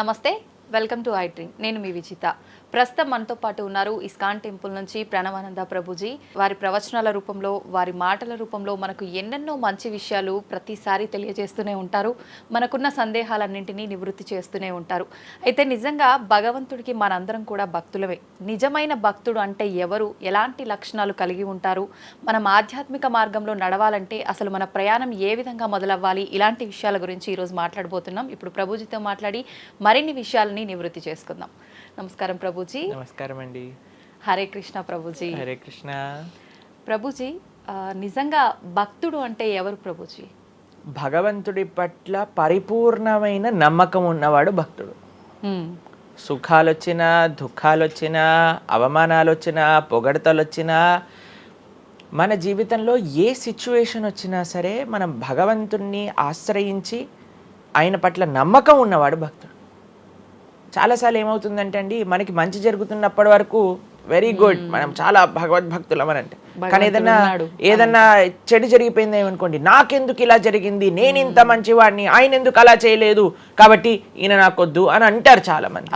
నమస్తే, welcome to I dream. నేను మీ విజిత. ప్రస్తుతం మనతో పాటు ఉన్నారు ఇస్కాన్ టెంపుల్ నుంచి ప్రణవానంద ప్రభుజీ. వారి ప్రవచనాల రూపంలో, వారి మాటల రూపంలో మనకు ఎన్నెన్నో మంచి విషయాలు ప్రతిసారి తెలియజేస్తూనే ఉంటారు. మనకున్న సందేహాలన్నింటినీ నివృత్తి చేస్తూనే ఉంటారు. అయితే నిజంగా భగవంతుడికి మనందరం కూడా భక్తులమే. నిజమైన భక్తుడు అంటే ఎవరు, ఎలాంటి లక్షణాలు కలిగి ఉంటారు, మనం ఆధ్యాత్మిక మార్గంలో నడవాలంటే అసలు మన ప్రయాణం ఏ విధంగా మొదలవ్వాలి, ఇలాంటి విషయాల గురించి ఈరోజు మాట్లాడబోతున్నాం. ఇప్పుడు ప్రభుజీతో మాట్లాడి మరిన్ని విషయాలని నివృత్తి చేసుకుందాం. నమస్కారం ప్రభుజీ. నమస్కారం అండి. హరే కృష్ణ ప్రభుజీ. హరే కృష్ణ. ప్రభుజీ, నిజంగా భక్తుడు అంటే ఎవరు ప్రభుజీ? భగవంతుడి పట్ల పరిపూర్ణమైన నమ్మకం ఉన్నవాడు భక్తుడు. సుఖాలు వచ్చినా, దుఃఖాలు వచ్చినా, అవమానాలు వచ్చినా, పొగడతలు వచ్చినా, మన జీవితంలో ఏ సిచ్యువేషన్ వచ్చినా సరే మనం భగవంతుణ్ణి ఆశ్రయించి ఆయన పట్ల నమ్మకం ఉన్నవాడు భక్తుడు. చాలాసార్లు ఏమవుతుందంటే అండి, మనకి మంచి జరుగుతున్నప్పటి వరకు వెరీ గుడ్, మనం చాలా భగవద్భక్తులం అని అంటే, కానీ ఏదన్నా చెడు జరిగిపోయింది ఏమనుకోండి, నాకెందుకు ఇలా జరిగింది, నేను ఇంత మంచివాడిని, ఆయన ఎందుకు అలా చేయలేదు, కాబట్టి ఈయన నాకొద్దు అని అంటారు చాలా మంది.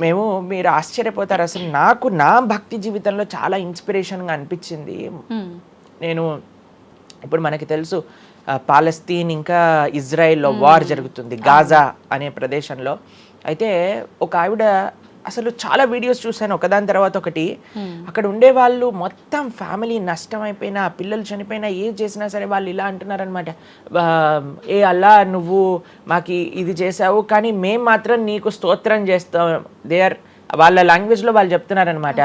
మేము మీరు ఆశ్చర్యపోతారు, అసలు నాకు నా భక్తి జీవితంలో చాలా ఇన్స్పిరేషన్గా అనిపించింది. నేను ఇప్పుడు మనకి తెలుసు పాలస్తీన్ ఇంకా ఇజ్రాయెల్లో వార్ జరుగుతుంది, గాజా అనే ప్రదేశంలో. అయితే ఒక ఆవిడ, అసలు చాలా వీడియోస్ చూశాను ఒకదాని తర్వాత ఒకటి, అక్కడ ఉండే వాళ్ళు మొత్తం ఫ్యామిలీ నష్టం అయిపోయినా, పిల్లలు చనిపోయినా, ఏం చేసినా సరే వాళ్ళు ఇలా అంటున్నారనమాట, ఏ అల్లా నువ్వు మాకు ఇది చేసావు కానీ మేము మాత్రం నీకు స్తోత్రం చేస్తాం. దే ఆర్ వాళ్ళ లాంగ్వేజ్లో వాళ్ళు చెప్తున్నారనమాట,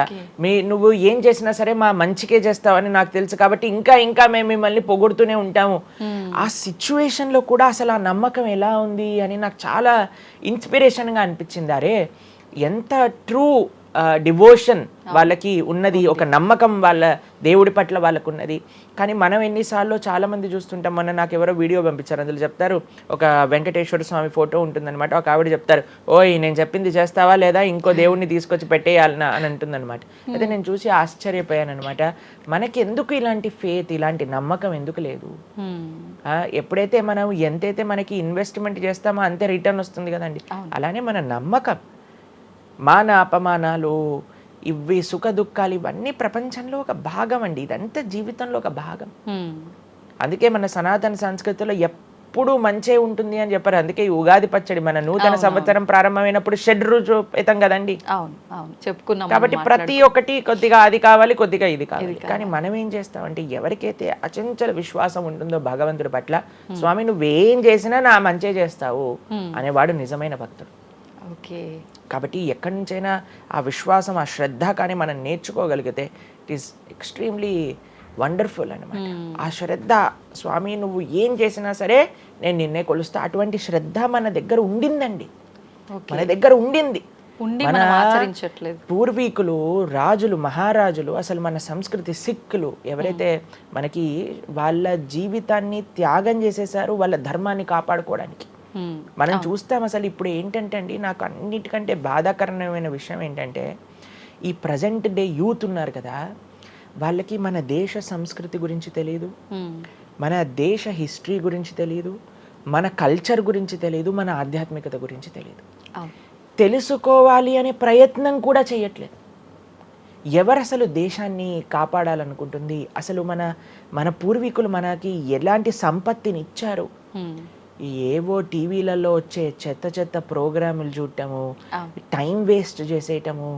నువ్వు ఏం చేసినా సరే మా మంచికే చేస్తావని నాకు తెలుసు, కాబట్టి ఇంకా ఇంకా మేము మిమ్మల్ని పొగుడుతూనే ఉంటాము. ఆ సిచ్యువేషన్లో కూడా అసలు ఆ నమ్మకం ఎలా ఉంది అని నాకు చాలా ఇన్స్పిరేషన్గా అనిపించింది. అరే ఎంత ట్రూ డివోషన్ వాళ్ళకి ఉన్నది, ఒక నమ్మకం వాళ్ళ దేవుడి పట్ల వాళ్ళకు ఉన్నది. కానీ మనం ఎన్నిసార్లు చాలామంది చూస్తుంటాం. మొన్న నాకు ఎవరో వీడియో పంపించారు, అందులో చెప్తారు, ఒక వెంకటేశ్వర స్వామి ఫోటో ఉంటుందన్నమాట, ఒక ఆవిడ చెప్తారు, ఓయ్ నేను చెప్పింది చేస్తావా లేదా, ఇంకో దేవుడిని తీసుకొచ్చి పెట్టేయాలనా అని అంటుందన్నమాట. అయితే నేను చూసి ఆశ్చర్యపోయాను అనమాట, మనకి ఎందుకు ఇలాంటి ఫేత్, ఇలాంటి నమ్మకం ఎందుకు లేదు? ఎప్పుడైతే మనం ఎంతైతే మనకి ఇన్వెస్ట్మెంట్ చేస్తామో అంతే రిటర్న్ వస్తుంది కదండి. అలానే మన నమ్మకం, మాన అపమానాలు, ఇవి సుఖ దుఃఖాలు, ఇవన్నీ ప్రపంచంలో ఒక భాగం అండి. ఇదంతా జీవితంలో ఒక భాగం. అందుకే మన సనాతన సంస్కృతిలో ఎప్పుడు మంచే ఉంటుంది అని చెప్పారు. అందుకే ఈ ఉగాది పచ్చడి, మన నూతన సంవత్సరం ప్రారంభమైనప్పుడు షడ్రుచుపేతం కదండి, చెప్పుకున్నాం. కాబట్టి ప్రతి ఒక్కటి కొద్దిగా అది కావాలి, కొద్దిగా ఇది కావాలి. కానీ మనం ఏం చేస్తామంటే, ఎవరికైతే అచంచల విశ్వాసం ఉంటుందో భగవంతుడి పట్ల, స్వామి నువ్వేం చేసినా నా మంచే చేస్తావు అనేవాడు నిజమైన భక్తుడు. కాబట్టి ఎక్కడి నుంచైనా ఆ విశ్వాసం, ఆ శ్రద్ధ కానీ మనం నేర్చుకోగలిగితే ఇట్ ఈస్ ఎక్స్ట్రీమ్లీ వండర్ఫుల్ అనమాట. ఆ శ్రద్ధ, స్వామి నువ్వు ఏం చేసినా సరే నేను నిన్నే కొలుస్తా, అటువంటి శ్రద్ధ మన దగ్గర ఉండిందండి, మన దగ్గర ఉండింది. మన పూర్వీకులు, రాజులు, మహారాజులు, అసలు మన సంస్కృతి, సిక్కులు ఎవరైతే మనకి వాళ్ళ జీవితాన్ని త్యాగం చేసేసారు వాళ్ళ ధర్మాన్ని కాపాడుకోవడానికి. మనం చూస్తాం. అసలు ఇప్పుడు ఏంటంటే అండి, నాకు అన్నిటికంటే బాధాకరమైన విషయం ఏంటంటే, ఈ ప్రజెంట్ డే యూత్ ఉన్నారు కదా, వాళ్ళకి మన దేశ సంస్కృతి గురించి తెలియదు, మన దేశ హిస్టరీ గురించి తెలియదు, మన కల్చర్ గురించి తెలియదు, మన ఆధ్యాత్మికత గురించి తెలియదు. తెలుసుకోవాలి అనే ప్రయత్నం కూడా చేయట్లేదు. ఎవరు అసలు దేశాన్ని కాపాడాలనుకుంటుంది? అసలు మన పూర్వీకులు మనకి ఎలాంటి సంపత్తిని ఇచ్చారు? ఏవో టీవీలలో వచ్చే చెత్త ప్రోగ్రాములు చూడటము, టైం వేస్ట్ చేసేయటము.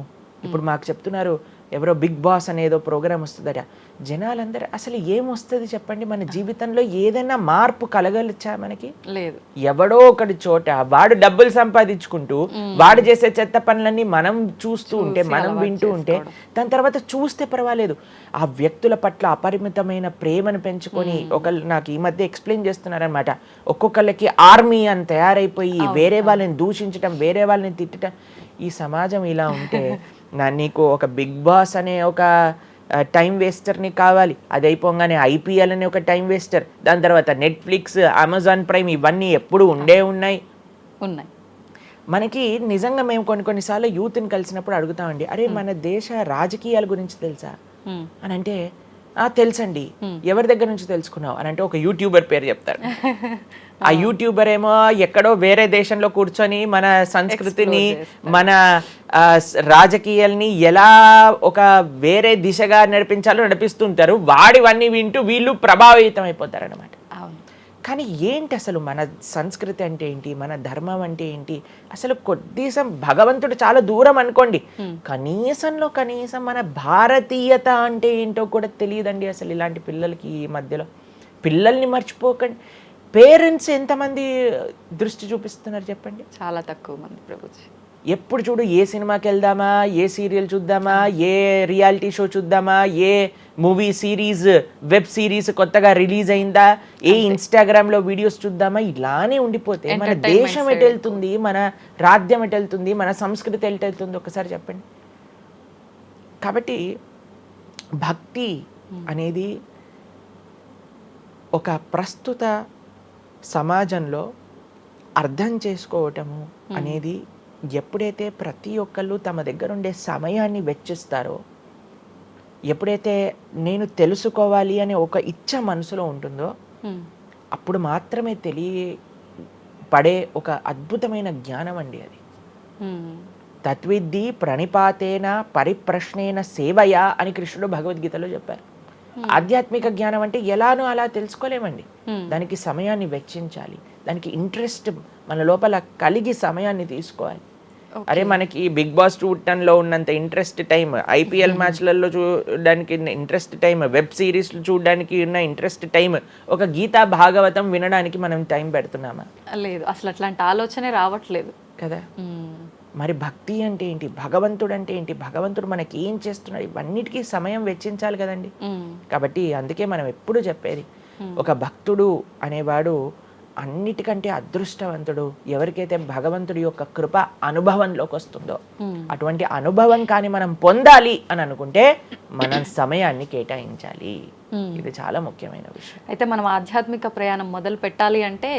ఇప్పుడు మాకు చెప్తున్నారు, ఎవరో బిగ్ బాస్ అనేదో ప్రోగ్రామ్ వస్తుందట. జనాలందరూ అసలు ఏమొస్తుంది చెప్పండి? మన జీవితంలో ఏదైనా మార్పు కలగలచ్చా? మనకి లేదు. ఎవడో ఒకటి చోట వాడు డబ్బులు సంపాదించుకుంటూ వాడు చేసే చెత్త పనులన్నీ మనం చూస్తూ ఉంటే, మనం వింటూ ఉంటే, దాని తర్వాత చూస్తే పర్వాలేదు, ఆ వ్యక్తుల పట్ల అపరిమితమైన ప్రేమను పెంచుకొని, ఒకళ్ళు నాకు ఈ మధ్య ఎక్స్ప్లెయిన్ చేస్తున్నారనమాట, ఒక్కొక్కళ్ళకి ఆర్మీ అని తయారైపోయి వేరే వాళ్ళని దూషించటం, వేరే వాళ్ళని తిట్టడం. ఈ సమాజం ఇలా ఉంటే నీకు ఒక బిగ్ బాస్ అనే ఒక టైం వేస్టర్ని కావాలి, అది అయిపోగానే ఐపీఎల్ అనే ఒక టైం వేస్టర్, దాని తర్వాత నెట్ఫ్లిక్స్, అమెజాన్ ప్రైమ్, ఇవన్నీ ఎప్పుడు ఉన్నాయి. మనకి నిజంగా మేము కొన్నిసార్లు యూత్ని కలిసినప్పుడు అడుగుతామండి, అరే మన దేశ రాజకీయాల గురించి తెలుసా అని అంటే, తెలుసండి. ఎవరి దగ్గర నుంచి తెలుసుకున్నావు అని అంటే ఒక యూట్యూబర్ పేరు చెప్తారు. ఆ యూట్యూబర్ ఏమో ఎక్కడో వేరే దేశంలో కూర్చొని మన సంస్కృతిని మన రాజకీయాల్ని ఎలా ఒక వేరే దిశగా నడిపించాలో నడిపిస్తుంటారు. వాడివన్నీ వింటూ వీళ్ళు ప్రభావితం అయిపోతారు అనమాట. కానీ ఏంటి అసలు మన సంస్కృతి అంటే ఏంటి, మన ధర్మం అంటే ఏంటి, అసలు కొద్దిసం భగవంతుడు చాలా దూరం అనుకోండి, కనీసంలో కనీసం మన భారతీయత అంటే ఏంటో కూడా తెలియదండి అసలు ఇలాంటి పిల్లలకి. ఈ మధ్యలో పిల్లల్ని మర్చిపోకండి. పేరెంట్స్ ఎంతమంది దృష్టి చూపిస్తున్నారు చెప్పండి? చాలా తక్కువ మంది ప్రభుజీ. ఎప్పుడు చూడు ఏ సినిమాకి వెళ్దామా, ఏ సీరియల్ చూద్దామా, ఏ రియాలిటీ షో చూద్దామా, ఏ మూవీ సిరీస్ వెబ్ సిరీస్ కొత్తగా రిలీజ్ అయిందా, ఏ ఇన్స్టాగ్రామ్లో వీడియోస్ చూద్దామా, ఇలానే ఉండిపోతే మన దేశం ఎటు వెళ్తుంది, మన రాజ్యం ఎటు వెళ్తుంది, మన సంస్కృతి ఎటు వెళ్తుంది ఒకసారి చెప్పండి. కాబట్టి భక్తి అనేది ఒక ప్రస్తుత సమాజంలో అర్థం చేసుకోవటము అనేది ఎప్పుడైతే ప్రతి ఒక్కళ్ళు తమ దగ్గర ఉండే సమయాన్ని వెచ్చిస్తారో, ఎప్పుడైతే నేను తెలుసుకోవాలి అనే ఒక ఇచ్చ మనసులో ఉంటుందో, అప్పుడు మాత్రమే తెలియపడే ఒక అద్భుతమైన జ్ఞానం అండి అది. తత్విద్ధి ప్రణిపాతేన పరిప్రశ్నేన సేవయా అని కృష్ణుడు భగవద్గీతలో చెప్పారు. ఆధ్యాత్మిక జ్ఞానం అంటే ఎలానో అలా తెలుసుకోలేమండి. దానికి సమయాన్ని వెచ్చించాలి, దానికి ఇంట్రెస్ట్ మన లోపల కలిగి సమయాన్ని తీసుకోవాలి. అరే మనకి బిగ్ బాస్ చూడటంలో ఉన్నంత ఇంట్రెస్ట్ టైం, ఐపీఎల్ మ్యాచ్లలో చూడడానికి ఇంట్రెస్ట్ టైం, వెబ్ సిరీస్లు చూడడానికి ఉన్న ఇంట్రెస్ట్ టైం, ఒక గీతా భాగవతం వినడానికి మనం టైం పెడుతున్నామా? లేదు, అసలు అట్లాంటి ఆలోచనే రావట్లేదు కదా. మరి భక్తి అంటే ఏంటి, భగవంతుడు అంటే ఏంటి, భగవంతుడు మనకి ఏం చేస్తున్నాడు, ఇవన్నిటికీ సమయం వెచ్చించాలి కదండి. కాబట్టి అందుకే మనం ఎప్పుడు చెప్పేది, ఒక భక్తుడు అనేవాడు అన్నిటికంటే అదృష్టవంతుడు ఎవరికైతే భగవంతుడి యొక్క కృప అనుభవంలోకి వస్తుందో. అటువంటి అనుభవం కానీ మనం పొందాలి అని అనుకుంటే మనం సమయాన్ని కేటాయించాలి. ఇది చాలా ముఖ్యమైన విషయం. అయితే మనం ఆధ్యాత్మిక ప్రయాణం మొదలు పెట్టాలి అంటే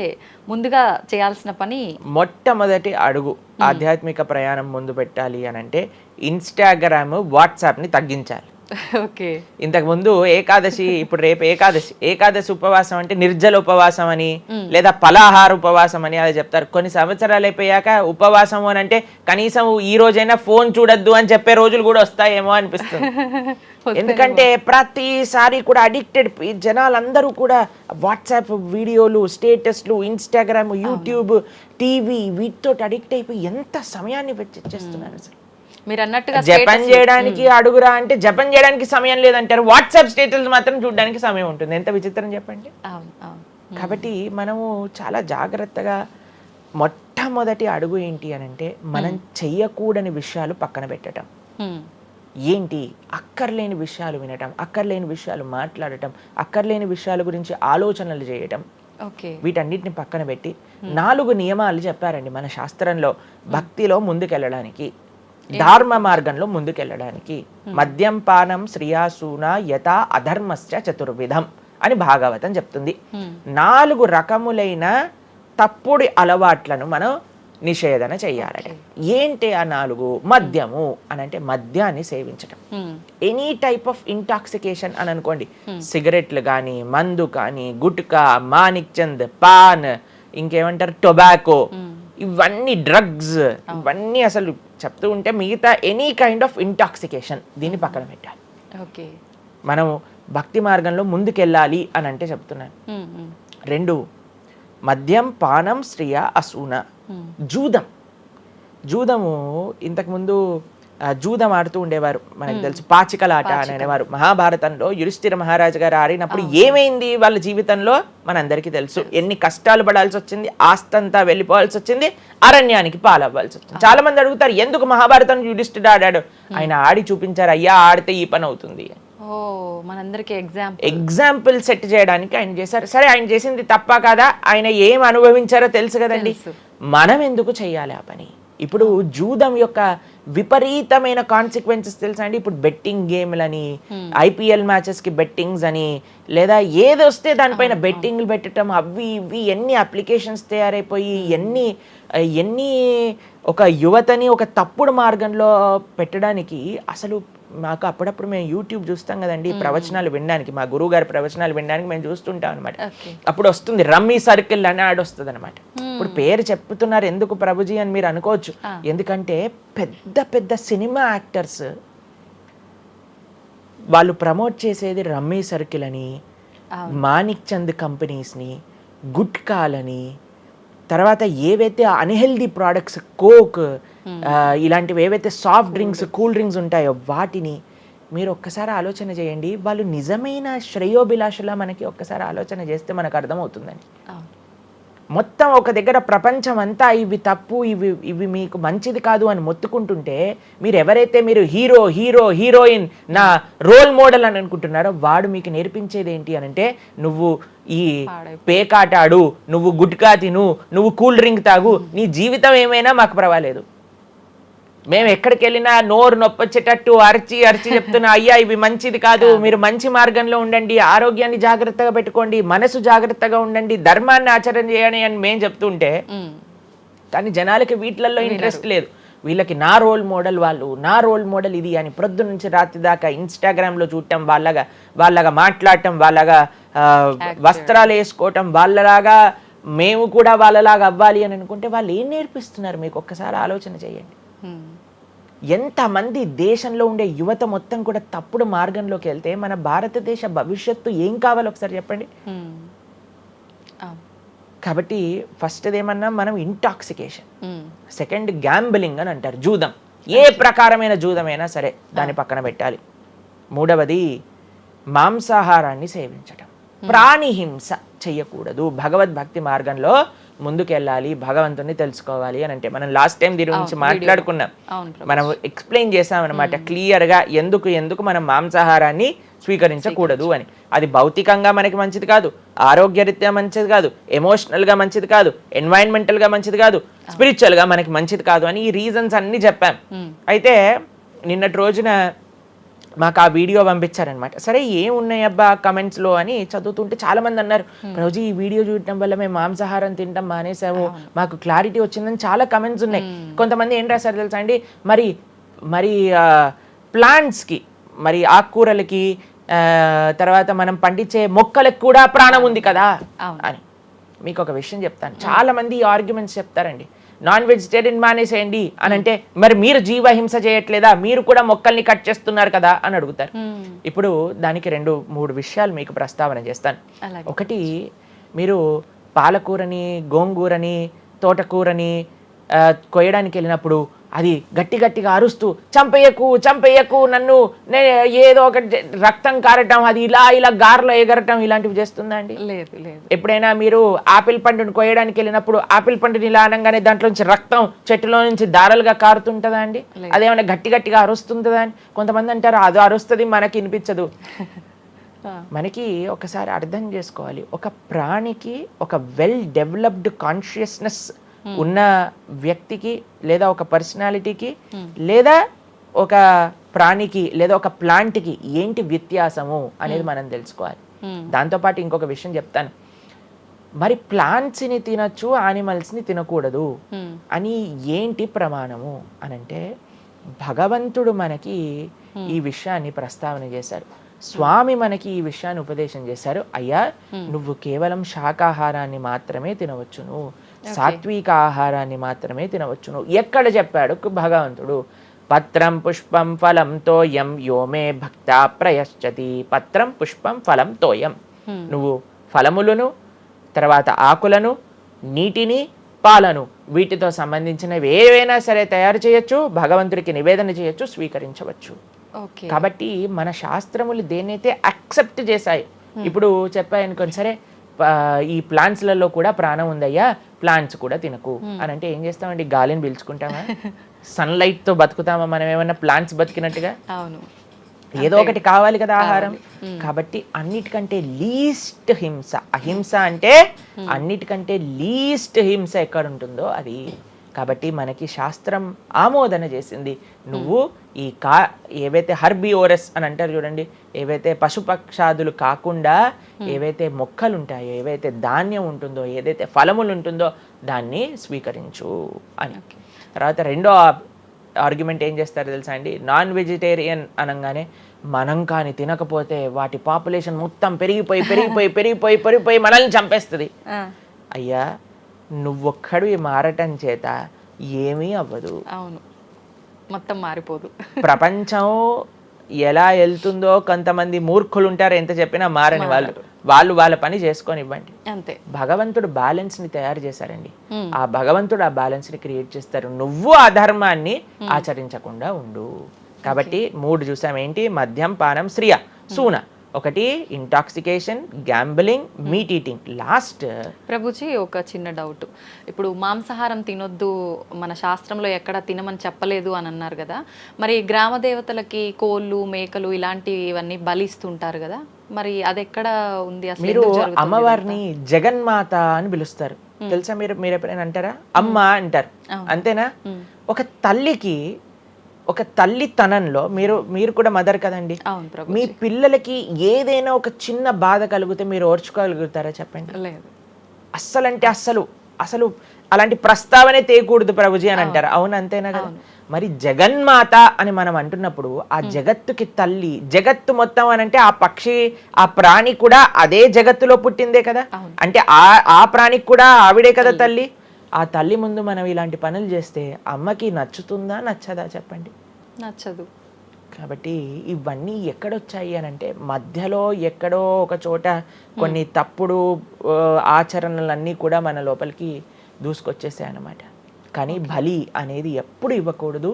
ముందుగా చేయాల్సిన పని, మొట్టమొదటి అడుగు ఆధ్యాత్మిక ప్రయాణం ముందు పెట్టాలి అని అంటే ఇన్స్టాగ్రామ్, వాట్సాప్ని తగ్గించాలి. ఓకే. ఇంతకు ముందు ఏకాదశి, ఇప్పుడు రేపు ఏకాదశి ఉపవాసం అంటే నిర్జల ఉపవాసం అని లేదా పలాహార ఉపవాసం అని అలా చెప్తారు. కొన్ని సంవత్సరాలు అయిపోయాక ఉపవాసం అని అంటే కనీసం ఈ రోజైనా ఫోన్ చూడొద్దు అని చెప్పే రోజులు కూడా వస్తాయేమో అనిపిస్తుంది. ఎందుకంటే ప్రతిసారి కూడా అడిక్టెడ్ జనాలందరూ కూడా వాట్సాప్ వీడియోలు, స్టేటస్లు, ఇన్స్టాగ్రామ్, యూట్యూబ్, టీవీ వీటితో అడిక్ట్ అయిపోయి ఎంత సమయాన్ని వెచ్చిస్తున్నారు. అసలు మీరు అన్నట్టుగా జపం చేయడానికి అడుగురా అంటే జపం చేయడానికి సమయం లేదంటారు, వాట్సాప్ స్టేటస్ మాత్రం చూడడానికి సమయం ఉంటుంది. ఎంత విచిత్రం చెప్పండి. కాబట్టి మనము చాలా జాగ్రత్తగా మొట్టమొదటి అడుగు ఏంటి అని అంటే మనం చెయ్యకూడని విషయాలు పక్కన పెట్టడం. ఏంటి? అక్కర్లేని విషయాలు వినటం, అక్కర్లేని విషయాలు మాట్లాడటం, అక్కర్లేని విషయాల గురించి ఆలోచనలు చేయటం. వీటన్నిటిని పక్కన పెట్టి 4 నియమాలు చెప్పారండి మన శాస్త్రంలో భక్తిలో ముందుకెళ్ళడానికి, ధర్మ మార్గంలో ముందుకెళ్ళడానికి. మద్యం పానం శ్రియాసూన యథా అధర్మశ్చ చతుర్విధం అని భాగవతం చెప్తుంది. 4 రకములైన తప్పుడు అలవాట్లను మనం నిషేధన చెయ్యాలట. ఏంటి ఆ 4? మద్యము అని అంటే మద్యాన్ని సేవించటం, ఎనీ టైప్ ఆఫ్ ఇంటాక్సికేషన్ అని అనుకోండి, సిగరెట్లు కానీ, మందు కానీ, గుట్కా, మానిక్ చంద్, పాన్, ఇంకేమంటారు టొబాకో, ఇవన్నీ డ్రగ్స్, ఇవన్నీ అసలు చెప్తూ ఉంటే మిగతా ఎనీ కైండ్ ఆఫ్ ఇంటాక్సికేషన్ దీన్ని పక్కన పెట్టాలి. మనం భక్తి మార్గంలో ముందుకెళ్ళాలి అని అంటే చెప్తున్నాను. 2 మద్యం పానం శ్రియ అసూన. జూదము ఇంతకుముందు జూదం ఆడుతూ ఉండేవారు, మనకు తెలుసు పాచికలాట అని అనేవారు. మహాభారతంలో యుధిష్ఠిర మహారాజు గారు ఆడినప్పుడు ఏమైంది వాళ్ళ జీవితంలో మనందరికీ తెలుసు. ఎన్ని కష్టాలు పడాల్సి వచ్చింది, ఆస్తంతా వెళ్ళిపోవాల్సి వచ్చింది, అరణ్యానికి పాలవ్వాల్సి వచ్చింది. చాలా మంది అడుగుతారు ఎందుకు మహాభారతం యుధిష్ఠిరుడు ఆడాడు. ఆయన ఆడి చూపించారు, అయ్యా ఆడితే ఈ పని అవుతుంది. ఎగ్జాంపుల్ సెట్ చేయడానికి ఆయన చేశారు. సరే ఆయన చేసింది తప్ప కాదా, ఆయన ఏం అనుభవించారో తెలుసు కదండి. మనం ఎందుకు చెయ్యాలి ఆ పని? ఇప్పుడు జూదం యొక్క విపరీతమైన కాన్సిక్వెన్సెస్ తెలుసా అండి. ఇప్పుడు బెట్టింగ్ గేమ్లని, ఐపీఎల్ మ్యాచెస్ కి బెట్టింగ్స్ అని, లేదా ఏది వస్తే దానిపైన బెట్టింగ్లు పెట్టడం, అవి ఇవి ఎన్ని అప్లికేషన్స్ తయారైపోయి ఎన్ని ఒక యువతని ఒక తప్పుడు మార్గంలో పెట్టడానికి అసలు మాకు అప్పుడప్పుడు మేము యూట్యూబ్ చూస్తాం కదండి ప్రవచనాలు వినడానికి, మా గురువు గారి ప్రవచనాలు వినడానికి మేము చూస్తుంటాం అనమాట. అప్పుడు వస్తుంది రమ్మీ సర్కిల్ అని యాడ్ వస్తుంది అనమాట. ఇప్పుడు పేరు చెప్తున్నారు ఎందుకు ప్రభుజీ అని మీరు అనుకోవచ్చు. ఎందుకంటే పెద్ద పెద్ద సినిమా యాక్టర్స్ వాళ్ళు ప్రమోట్ చేసేది రమ్మీ సర్కిల్ అని, మాణిక్ చంద్ కంపెనీస్ని, గుట్కాలని, తర్వాత ఏవైతే అన్హెల్దీ ప్రోడక్ట్స్ కోక్ ఇలాంటివి ఏవైతే సాఫ్ట్ డ్రింక్స్ కూల్ డ్రింక్స్ ఉంటాయో వాటిని మీరు ఒక్కసారి ఆలోచన చేయండి. వాళ్ళు నిజమైన శ్రేయోభిలాషులా మనకి ఒక్కసారి ఆలోచన చేస్తే మనకు అర్థమవుతుందని. మొత్తం ఒక దగ్గర ప్రపంచం అంతా ఇవి తప్పు, ఇవి మీకు మంచిది కాదు అని మొత్తుకుంటుంటే మీరు ఎవరైతే మీరు హీరోయిన్ నా రోల్ మోడల్ అని అనుకుంటున్నారో వాడు మీకు నేర్పించేది ఏంటి అని అంటే, నువ్వు ఈ పేకాట ఆడు, నువ్వు గుట్కా తిను, నువ్వు కూల్ డ్రింక్ తాగు, నీ జీవితం ఏమైనా మాకు పర్వాలేదు. మేము ఎక్కడికి వెళ్ళినా నోరు నొప్పొచ్చేటట్టు అరిచి చెప్తున్నా, అయ్యా ఇవి మంచిది కాదు, మీరు మంచి మార్గంలో ఉండండి, ఆరోగ్యాన్ని జాగ్రత్తగా పెట్టుకోండి, మనసు జాగ్రత్తగా ఉండండి, ధర్మాన్ని ఆచరణ చేయండి అని మేము చెప్తుంటే, కానీ జనాలకి వీటిలలో ఇంట్రెస్ట్ లేదు. వీళ్ళకి నా రోల్ మోడల్ వాళ్ళు, నా రోల్ మోడల్ ఇది అని ప్రొద్దు నుంచి రాత్రి దాకా ఇన్స్టాగ్రామ్లో చూడటం, వాళ్ళగా మాట్లాడటం, వాళ్ళగా వస్త్రాలు వేసుకోవటం, వాళ్ళలాగా మేము కూడా వాళ్ళలాగా అవ్వాలి అని అనుకుంటే వాళ్ళు ఏం నేర్పిస్తున్నారు మీకు ఒక్కసారి ఆలోచన చేయండి. ఎంతమంది దేశంలో ఉండే యువత మొత్తం కూడా తప్పుడు మార్గంలోకి వెళ్తే మన భారతదేశ భవిష్యత్తు ఏం కావాలో ఒకసారి చెప్పండి. కాబట్టి ఫస్ట్ ఏమన్నా మనం ఇంటాక్సికేషన్, సెకండ్ గ్యాంబ్లింగ్ అని అంటారు, జూదం, ఏ ప్రకారమైన జూదమైనా సరే దాన్ని పక్కన పెట్టాలి. మూడవది మాంసాహారాన్ని సేవించటం, ప్రాణిహింస చెయ్యకూడదు, భగవద్భక్తి మార్గంలో ముందుకెళ్ళాలి, భగవంతుని తెలుసుకోవాలి అని అంటే మనం లాస్ట్ టైం దీని గురించి మాట్లాడుకున్నాం, మనం ఎక్స్ప్లెయిన్ చేసాం అనమాట క్లియర్గా ఎందుకు మనం మాంసాహారాన్ని స్వీకరించకూడదు అని. అది భౌతికంగా మనకి మంచిది కాదు, ఆరోగ్యరీత్యా మంచిది కాదు, ఎమోషనల్గా మంచిది కాదు, ఎన్వైరన్మెంటల్గా మంచిది కాదు, స్పిరిచువల్గా మనకి మంచిది కాదు అని ఈ రీజన్స్ అన్ని చెప్పాం. అయితే నిన్నటి రోజున మాకు ఆ వీడియో పంపించారనమాట. సరే ఏమున్నాయి అబ్బా కమెంట్స్లో అని చదువుతుంటే చాలా మంది అన్నారు, రోజు ఈ వీడియో చూడటం వల్ల మేము మాంసాహారం తినటం మానేసాము, మాకు క్లారిటీ వచ్చిందని చాలా కమెంట్స్ ఉన్నాయి. కొంతమంది ఏం రాశారు తెలుసా అండి, మరి ప్లాంట్స్కి, మరి ఆకుకూరలకి, తర్వాత మనం పండించే మొక్కలకు కూడా ప్రాణం ఉంది కదా అని. మీకు ఒక విషయం చెప్తాను, చాలా మంది ఈ ఆర్గ్యుమెంట్స్ చెప్తారండి, నాన్ వెజిటేరియన్ మానేసేయండి అని అంటే, మరి మీరు జీవహింస చేయట్లేదా, మీరు కూడా మొక్కల్ని కట్ చేస్తున్నారు కదా అని అడుగుతారు. ఇప్పుడు దానికి 2-3 విషయాలు మీకు ప్రస్తావన చేస్తాను. ఒకటి, మీరు పాలకూరని, గోంగూరని, తోటకూరని కొయ్యడానికి వెళ్ళినప్పుడు అది గట్టిగా అరుస్తూ చంపేయకు నన్ను, ఏదో ఒక రక్తం కారటం, అది ఇలా గార్లో ఎగరటం, ఇలాంటివి చేస్తుందా అండి? లేదు. ఎప్పుడైనా మీరు ఆపిల్ పండుని కొయ్యడానికి వెళ్ళినప్పుడు ఆపిల్ పండుని ఇలా అనగానే దాంట్లో నుంచి రక్తం చెట్టులో నుంచి దారాలుగా కారుతుంటుందా అండి? అదేమైనా గట్టిగా అరుస్తుందా అని కొంతమంది అంటారు, అది అరుస్తుంది మనకి వినిపించదు. మనకి ఒకసారి అర్థం చేసుకోవాలి, ఒక ప్రాణికి, ఒక వెల్ డెవలప్డ్ కాన్షియస్నెస్ ఉన్న వ్యక్తికి, లేదా ఒక పర్సనాలిటీకి, లేదా ఒక ప్రాణికి, లేదా ఒక ప్లాంట్కి ఏంటి వ్యత్యాసము అనేది మనం తెలుసుకోవాలి. దాంతోపాటు ఇంకొక విషయం చెప్తాను, మరి ప్లాంట్స్ని తినచ్చు, యానిమల్స్ని తినకూడదు అని ఏంటి ప్రమాణము అనంటే, భగవంతుడు మనకి ఈ విషయాన్ని ప్రస్తావన చేశారు, స్వామి మనకి ఈ విషయాన్ని ఉపదేశం చేశారు. అయ్యా, నువ్వు కేవలం శాకాహారాన్ని మాత్రమే తినవచ్చును, సాత్విక ఆహారాన్ని మాత్రమే తినవచ్చును. ఎక్కడ చెప్పాడు భగవంతుడు? పత్రం పుష్పం ఫలం తోయం యోమే భక్తా ప్రయశ్చతి. పత్రం పుష్పం ఫలం తోయం, నువ్వు ఫలములను, తర్వాత ఆకులను, నీటిని, పాలను, వీటితో సంబంధించినవి ఏవైనా సరే తయారు చేయొచ్చు, భగవంతుడికి నివేదన చేయొచ్చు, స్వీకరించవచ్చు. కాబట్టి మన శాస్త్రములు దేన్నైతే యాక్సెప్ట్ చేశాయి, ఇప్పుడు చెప్పాయనుకోండి, సరే ఈ ప్లాంట్స్లలో కూడా ప్రాణం ఉందయ్యా, ప్లాంట్స్ కూడా తినకు అని అంటే ఏం చేస్తామండి? గాలిని పీల్చుకుంటామా? సన్లైట్ తో బతుకుతామా మనం ఏమన్నా ప్లాంట్స్ బతికినట్టుగా? ఏదో ఒకటి కావాలి కదా ఆహారం. కాబట్టి అన్నిటికంటే లీస్ట్ హింస, అహింస అంటే అన్నిటికంటే లీస్ట్ హింస ఎక్కడ ఉంటుందో అది. కాబట్టి మనకి శాస్త్రం ఆమోదన చేసింది, నువ్వు ఈ ఏవైతే హర్బివోరస్ అని అంటారు చూడండి, ఏవైతే పశుపక్షాదులు కాకుండా ఏవైతే మొక్కలు ఉంటాయో, ఏవైతే ధాన్యం ఉంటుందో, ఏదైతే ఫలములు ఉంటుందో దాన్ని స్వీకరించు అని. తర్వాత రెండో ఆర్గ్యుమెంట్ ఏం చేస్తారు తెలుసా అండి, నాన్ వెజిటేరియన్ అనగానే మనం కానీ తినకపోతే వాటి పాపులేషన్ మొత్తం పెరిగిపోయి పెరిగిపోయి పెరిగిపోయి పెరిగిపోయి మనల్ని చంపేస్తుంది. అయ్యా నువ్వొక్కడు మారటం చేత ఏమీ అవ్వదు. అవును, మొత్తం మారిపోదు. ప్రపంచం ఎలా వెళ్తుందో కొంతమంది మూర్ఖులు ఉంటారు, ఎంత చెప్పినా మారని వాళ్ళు వాళ్ళ పని చేసుకొని ఇవ్వండి. అంతే. భగవంతుడు బ్యాలెన్స్ ని తయారు చేశారండి. ఆ భగవంతుడు ఆ బ్యాలెన్స్ ని క్రియేట్ చేస్తారు. నువ్వు ఆ ధర్మాన్ని ఆచరించకుండా ఉండు. కాబట్టి 3 చూసాం. ఏంటి? మద్యం, పానం, శ్రియ, సూన. ఒకటి intoxication, gambling, meet eating. Last Prabhuji ఒక చిన్న డౌట్. ఇప్పుడు మాంసాహారం తినొద్దు, మన శాస్త్రంలో ఎక్కడ తినమని చెప్పలేదు అని అన్నారు కదా, మరి గ్రామ దేవతలకి కోళ్ళు, మేకలు ఇలాంటివన్నీ బలిస్తుంటారు కదా, మరి అది ఎక్కడ ఉంది అసలు? మీరు అమ్మవారిని జగన్మాత అని పిలుస్తారు తెలుసా? మీరు ఎప్పుడైనా అంటారా? అమ్మ అంటారు, అంతేనా? ఒక తల్లికి, ఒక తల్లితనంలో మీరు కూడా మదర్ కదండి, మీ పిల్లలకి ఏదైనా ఒక చిన్న బాధ కలిగితే మీరు ఓర్చుకోగలుగుతారా చెప్పండి? లేదు. అస్సలంటే అసలు అలాంటి ప్రస్తావనే తేయకూడదు ప్రభుజీ అని అంటారు. అవును, అంతేనా కదా? మరి జగన్మాత అని మనం అంటున్నప్పుడు ఆ జగత్తుకి తల్లి, జగత్తు మొత్తం అని అంటే ఆ పక్షి, ఆ ప్రాణి కూడా అదే జగత్తులో పుట్టిందే కదా, అంటే ఆ ప్రాణికి కూడా ఆవిడే కదా తల్లి. ఆ తల్లి ముందు మనం ఇలాంటి పనులు చేస్తే అమ్మకి నచ్చుతుందా నచ్చదా చెప్పండి? నచ్చదు. కాబట్టి ఇవన్నీ ఎక్కడొచ్చాయి అని అంటే మధ్యలో ఎక్కడో ఒక చోట కొన్ని తప్పుడు ఆచరణలన్నీ కూడా మన లోపలికి దూసుకొచ్చేసాయి అన్నమాట. కానీ బలి అనేది ఎప్పుడు ఇవ్వకూడదు.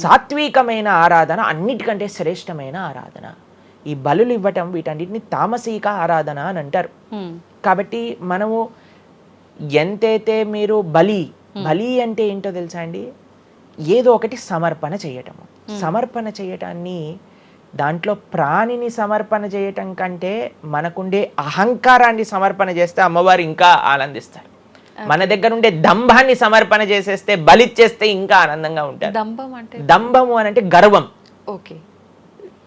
సాత్వికమైన ఆరాధన అన్నిటికంటే శ్రేష్టమైన ఆరాధన. ఈ బలులు ఇవ్వటం వీటన్నిటిని తామసిక ఆరాధన అని అంటారు. కాబట్టి మనము ఎంతైతే మీరు బలి అంటే ఏంటో తెలుసా అండి? ఏదో ఒకటి సమర్పణ చేయటము. సమర్పణ చేయటాన్ని, దాంట్లో ప్రాణిని సమర్పణ చేయటం కంటే మనకుండే అహంకారాన్ని సమర్పణ చేస్తే అమ్మవారు ఇంకా ఆనందిస్తారు. మన దగ్గర ఉండే దంభాన్ని సమర్పణ చేసేస్తే, బలిచ్చేస్తే ఇంకా ఆనందంగా ఉంటారు. దంభము అని అంటే గర్వం. ఓకే.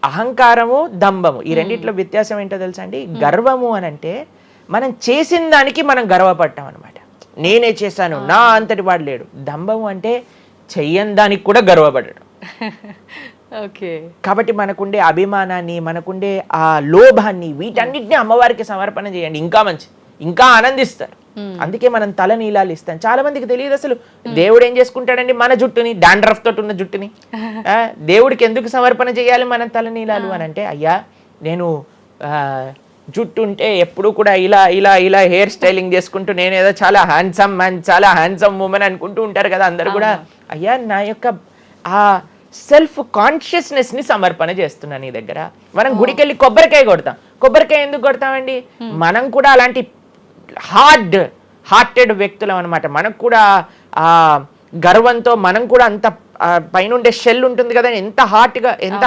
అహంకారము, దంభము, ఈ రెండిట్లో వ్యత్యాసం ఏంటో తెలుసా అండి? గర్వము అని అంటే మనం చేసిన దానికి మనం గర్వపడటం అనమాట. నేనే చేశాను, నా అంతటి వాడు లేడు. దంభము అంటే చెయ్యని దానికి కూడా గర్వపడడం. ఓకే. కాబట్టి మనకుండే అభిమానాన్ని, మనకుండే ఆ లోభాన్ని, వీటన్నిటిని అమ్మవారికి సమర్పణ చేయండి, ఇంకా మంచి, ఇంకా ఆనందిస్తారు. అందుకే మనం తల నీలాలు ఇస్తాం. చాలా మందికి తెలియదు అసలు దేవుడు ఏం చేసుకుంటాడండి మన జుట్టుని, డాండ్రఫ్ తోటి ఉన్న జుట్టుని. దేవుడికి ఎందుకు సమర్పణ చేయాలి మనం తల నీలాలు అని అంటే, అయ్యా నేను జుట్టు ఉంటే ఎప్పుడు కూడా ఇలా ఇలా ఇలా హెయిర్ స్టైలింగ్ చేసుకుంటూ నేనేదో చాలా హ్యాండ్సమ్ మ్యాన్, చాలా హ్యాండ్సమ్ ఉమెన్ అనుకుంటూ ఉంటారు కదా అందరు కూడా. అయ్యా నా యొక్క ఆ సెల్ఫ్ కాన్షియస్నెస్ ని సమర్పణ చేస్తున్నా నీ దగ్గర. మనం గుడికి వెళ్ళి కొబ్బరికాయ కొడతాం. కొబ్బరికాయ ఎందుకు కొడతామండి? మనం కూడా అలాంటి హార్టెడ్ వ్యక్తులం అనమాట. మనకు కూడా ఆ గర్వంతో మనం కూడా అంత పైనుండే షెల్ ఉంటుంది కదా, ఎంత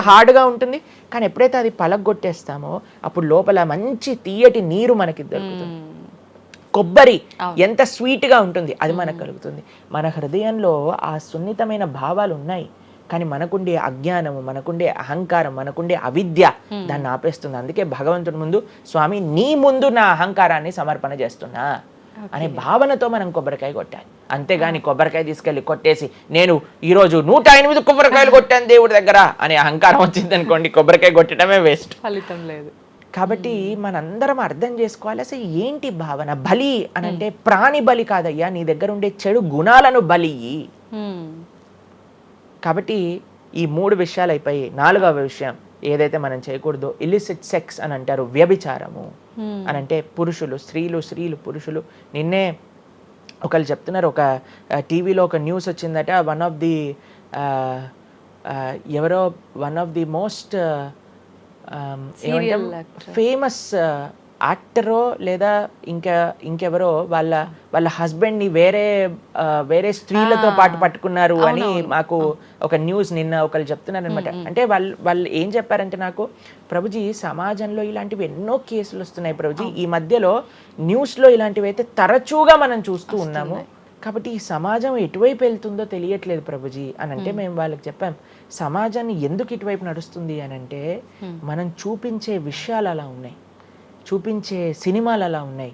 హార్డ్గా ఉంటుంది. కానీ ఎప్పుడైతే అది పలగొట్టేస్తామో అప్పుడు లోపల మంచి తీయటి నీరు మనకి దొరుకుతుంది. కొబ్బరి ఎంత స్వీట్గా ఉంటుంది, అది మనకు కలుగుతుంది. మన హృదయంలో ఆ సున్నితమైన భావాలు ఉన్నాయి, కానీ మనకుండే అజ్ఞానము, మనకుండే అహంకారం, మనకుండే అవిద్య దాన్ని ఆపేస్తుంది. అందుకే భగవంతుడి ముందు, స్వామి నీ ముందు నా అహంకారాన్ని సమర్పణ చేస్తున్నా అనే భావనతో మనం కొబ్బరికాయ కొట్టాలి. అంతేగాని కొబ్బరికాయ తీసుకెళ్లి కొట్టేసి నేను ఈరోజు 108 కొబ్బరికాయలు కొట్టాను దేవుడి దగ్గర అనే అహంకారం వచ్చింది అనుకోండి, కొబ్బరికాయ కొట్టడమే వేస్ట్, ఫలితం లేదు. కాబట్టి మనందరం అర్థం చేసుకోవాలి అసలు ఏంటి భావన. బలి అని అంటే ప్రాణి బలి కాదయ్యా, నీ దగ్గర ఉండే చెడు గుణాలను బలి. కాబట్టి ఈ 3 విషయాలు అయిపోయి 4వ విషయం ఏదైతే మనం చేయకూడదో ఇలిసిట్ సెక్స్ అని అంటారు, వ్యభిచారము అని అంటే పురుషులు స్త్రీలు పురుషులు. నిన్నే ఒకళ్ళు చెప్తున్నారు, ఒక టీవీలో ఒక న్యూస్ వచ్చిందట, one of the most famous యాక్టరో లేదా ఇంకెవరో వాళ్ళ హస్బెండ్ని వేరే స్త్రీలతో పాటు పట్టుకున్నారు అని మాకు ఒక న్యూస్ నిన్న ఒకళ్ళు చెప్తున్నారు అనమాట. అంటే వాళ్ళు ఏం చెప్పారంటే నాకు, ప్రభుజీ సమాజంలో ఇలాంటివి ఎన్నో కేసులు వస్తున్నాయి ప్రభుజీ, ఈ మధ్యలో న్యూస్లో ఇలాంటివి అయితే తరచుగా మనం చూస్తూ ఉన్నాము, కాబట్టి ఈ సమాజం ఎటువైపు వెళ్తుందో తెలియట్లేదు ప్రభుజీ అని అంటే మేము వాళ్ళకి చెప్పాం, సమాజాన్ని ఎందుకు ఇటువైపు నడుస్తుంది అని అంటే మనం చూపించే విషయాలు అలా ఉన్నాయి, చూపించే సినిమాలు అలా ఉన్నాయి,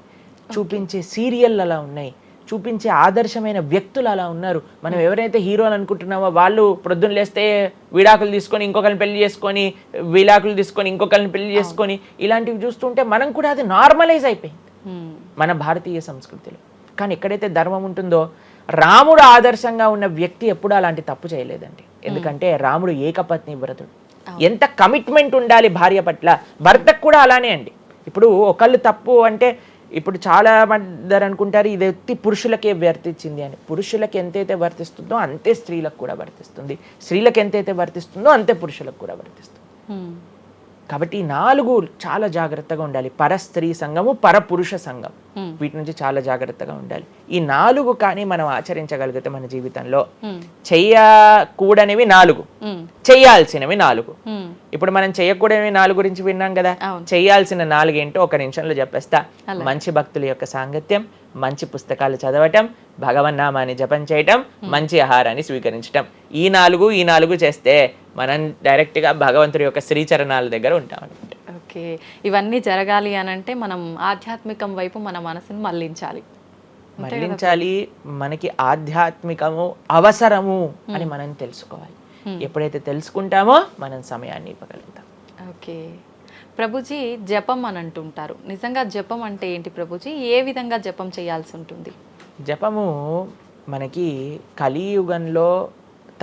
చూపించే సీరియల్ అలా ఉన్నాయి, చూపించే ఆదర్శమైన వ్యక్తులు అలా ఉన్నారు. మనం ఎవరైతే హీరోలు అనుకుంటున్నామో వాళ్ళు ప్రొద్దున లేస్తే విడాకులు తీసుకొని ఇంకొకరిని పెళ్లి చేసుకొని, విడాకులు తీసుకొని ఇంకొకరిని పెళ్లి చేసుకొని, ఇలాంటివి చూస్తుంటే మనం కూడా అది నార్మలైజ్ అయిపోయింది మన భారతీయ సంస్కృతిలో. కానీ ఎక్కడైతే ధర్మం ఉంటుందో, రాముడు ఆదర్శంగా ఉన్న వ్యక్తి ఎప్పుడూ అలాంటి తప్పు చేయలేదండి. ఎందుకంటే రాముడు ఏకపత్ని వ్రతుడు. ఎంత కమిట్మెంట్ ఉండాలి భార్య పట్ల, భర్తకు కూడా అలానే అండి. ఇప్పుడు ఒకళ్ళు తప్పు అంటే, ఇప్పుడు చాలా మంది అనుకుంటారు ఇది ఎత్తి పురుషులకే వర్తించింది అని. పురుషులకు ఎంతైతే వర్తిస్తుందో అంతే స్త్రీలకు కూడా వర్తిస్తుంది, స్త్రీలకు ఎంతైతే వర్తిస్తుందో అంతే పురుషులకు కూడా వర్తిస్తుంది. కాబట్టి ఈ 4 చాలా జాగ్రత్తగా ఉండాలి. పరస్త్రీ సంఘము, పరపురుష సంఘం, వీటి నుంచి చాలా జాగ్రత్తగా ఉండాలి. ఈ 4 కానీ మనం ఆచరించగలిగితే మన జీవితంలో, చెయ్యకూడనివి 4, చెయ్యాల్సినవి 4. ఇప్పుడు మనం చెయ్యకూడనివి 4 గురించి విన్నాం కదా. చెయ్యాల్సిన 4 ఏంటో ఒక నిమిషంలో చెప్పేస్తా. మంచి భక్తుల యొక్క సాంగత్యం, మంచి పుస్తకాలు చదవటం, భగవన్నామాన్ని జపం చేయటం, మంచి ఆహారాన్ని స్వీకరించటం. ఈ 4 చేస్తే మనం డైరెక్ట్గా భగవంతుడి యొక్క శ్రీచరణాల దగ్గర ఉంటాం అనమాట. ఓకే, ఇవన్నీ జరగాలి అని అంటే మనం ఆధ్యాత్మికం వైపు మన మనసును మళ్ళించాలి. మనకి ఆధ్యాత్మికము అవసరము అని మనం తెలుసుకోవాలి. ఎప్పుడైతే తెలుసుకుంటామో మనం సమయాన్ని ఇవ్వగలుగుతాం. ఓకే ప్రభుజీ, జపం అని అంటుంటారు. నిజంగా జపం అంటే ఏంటి ప్రభుజీ? ఏ విధంగా జపం చేయాల్సి ఉంటుంది? జపము మనకి కలియుగంలో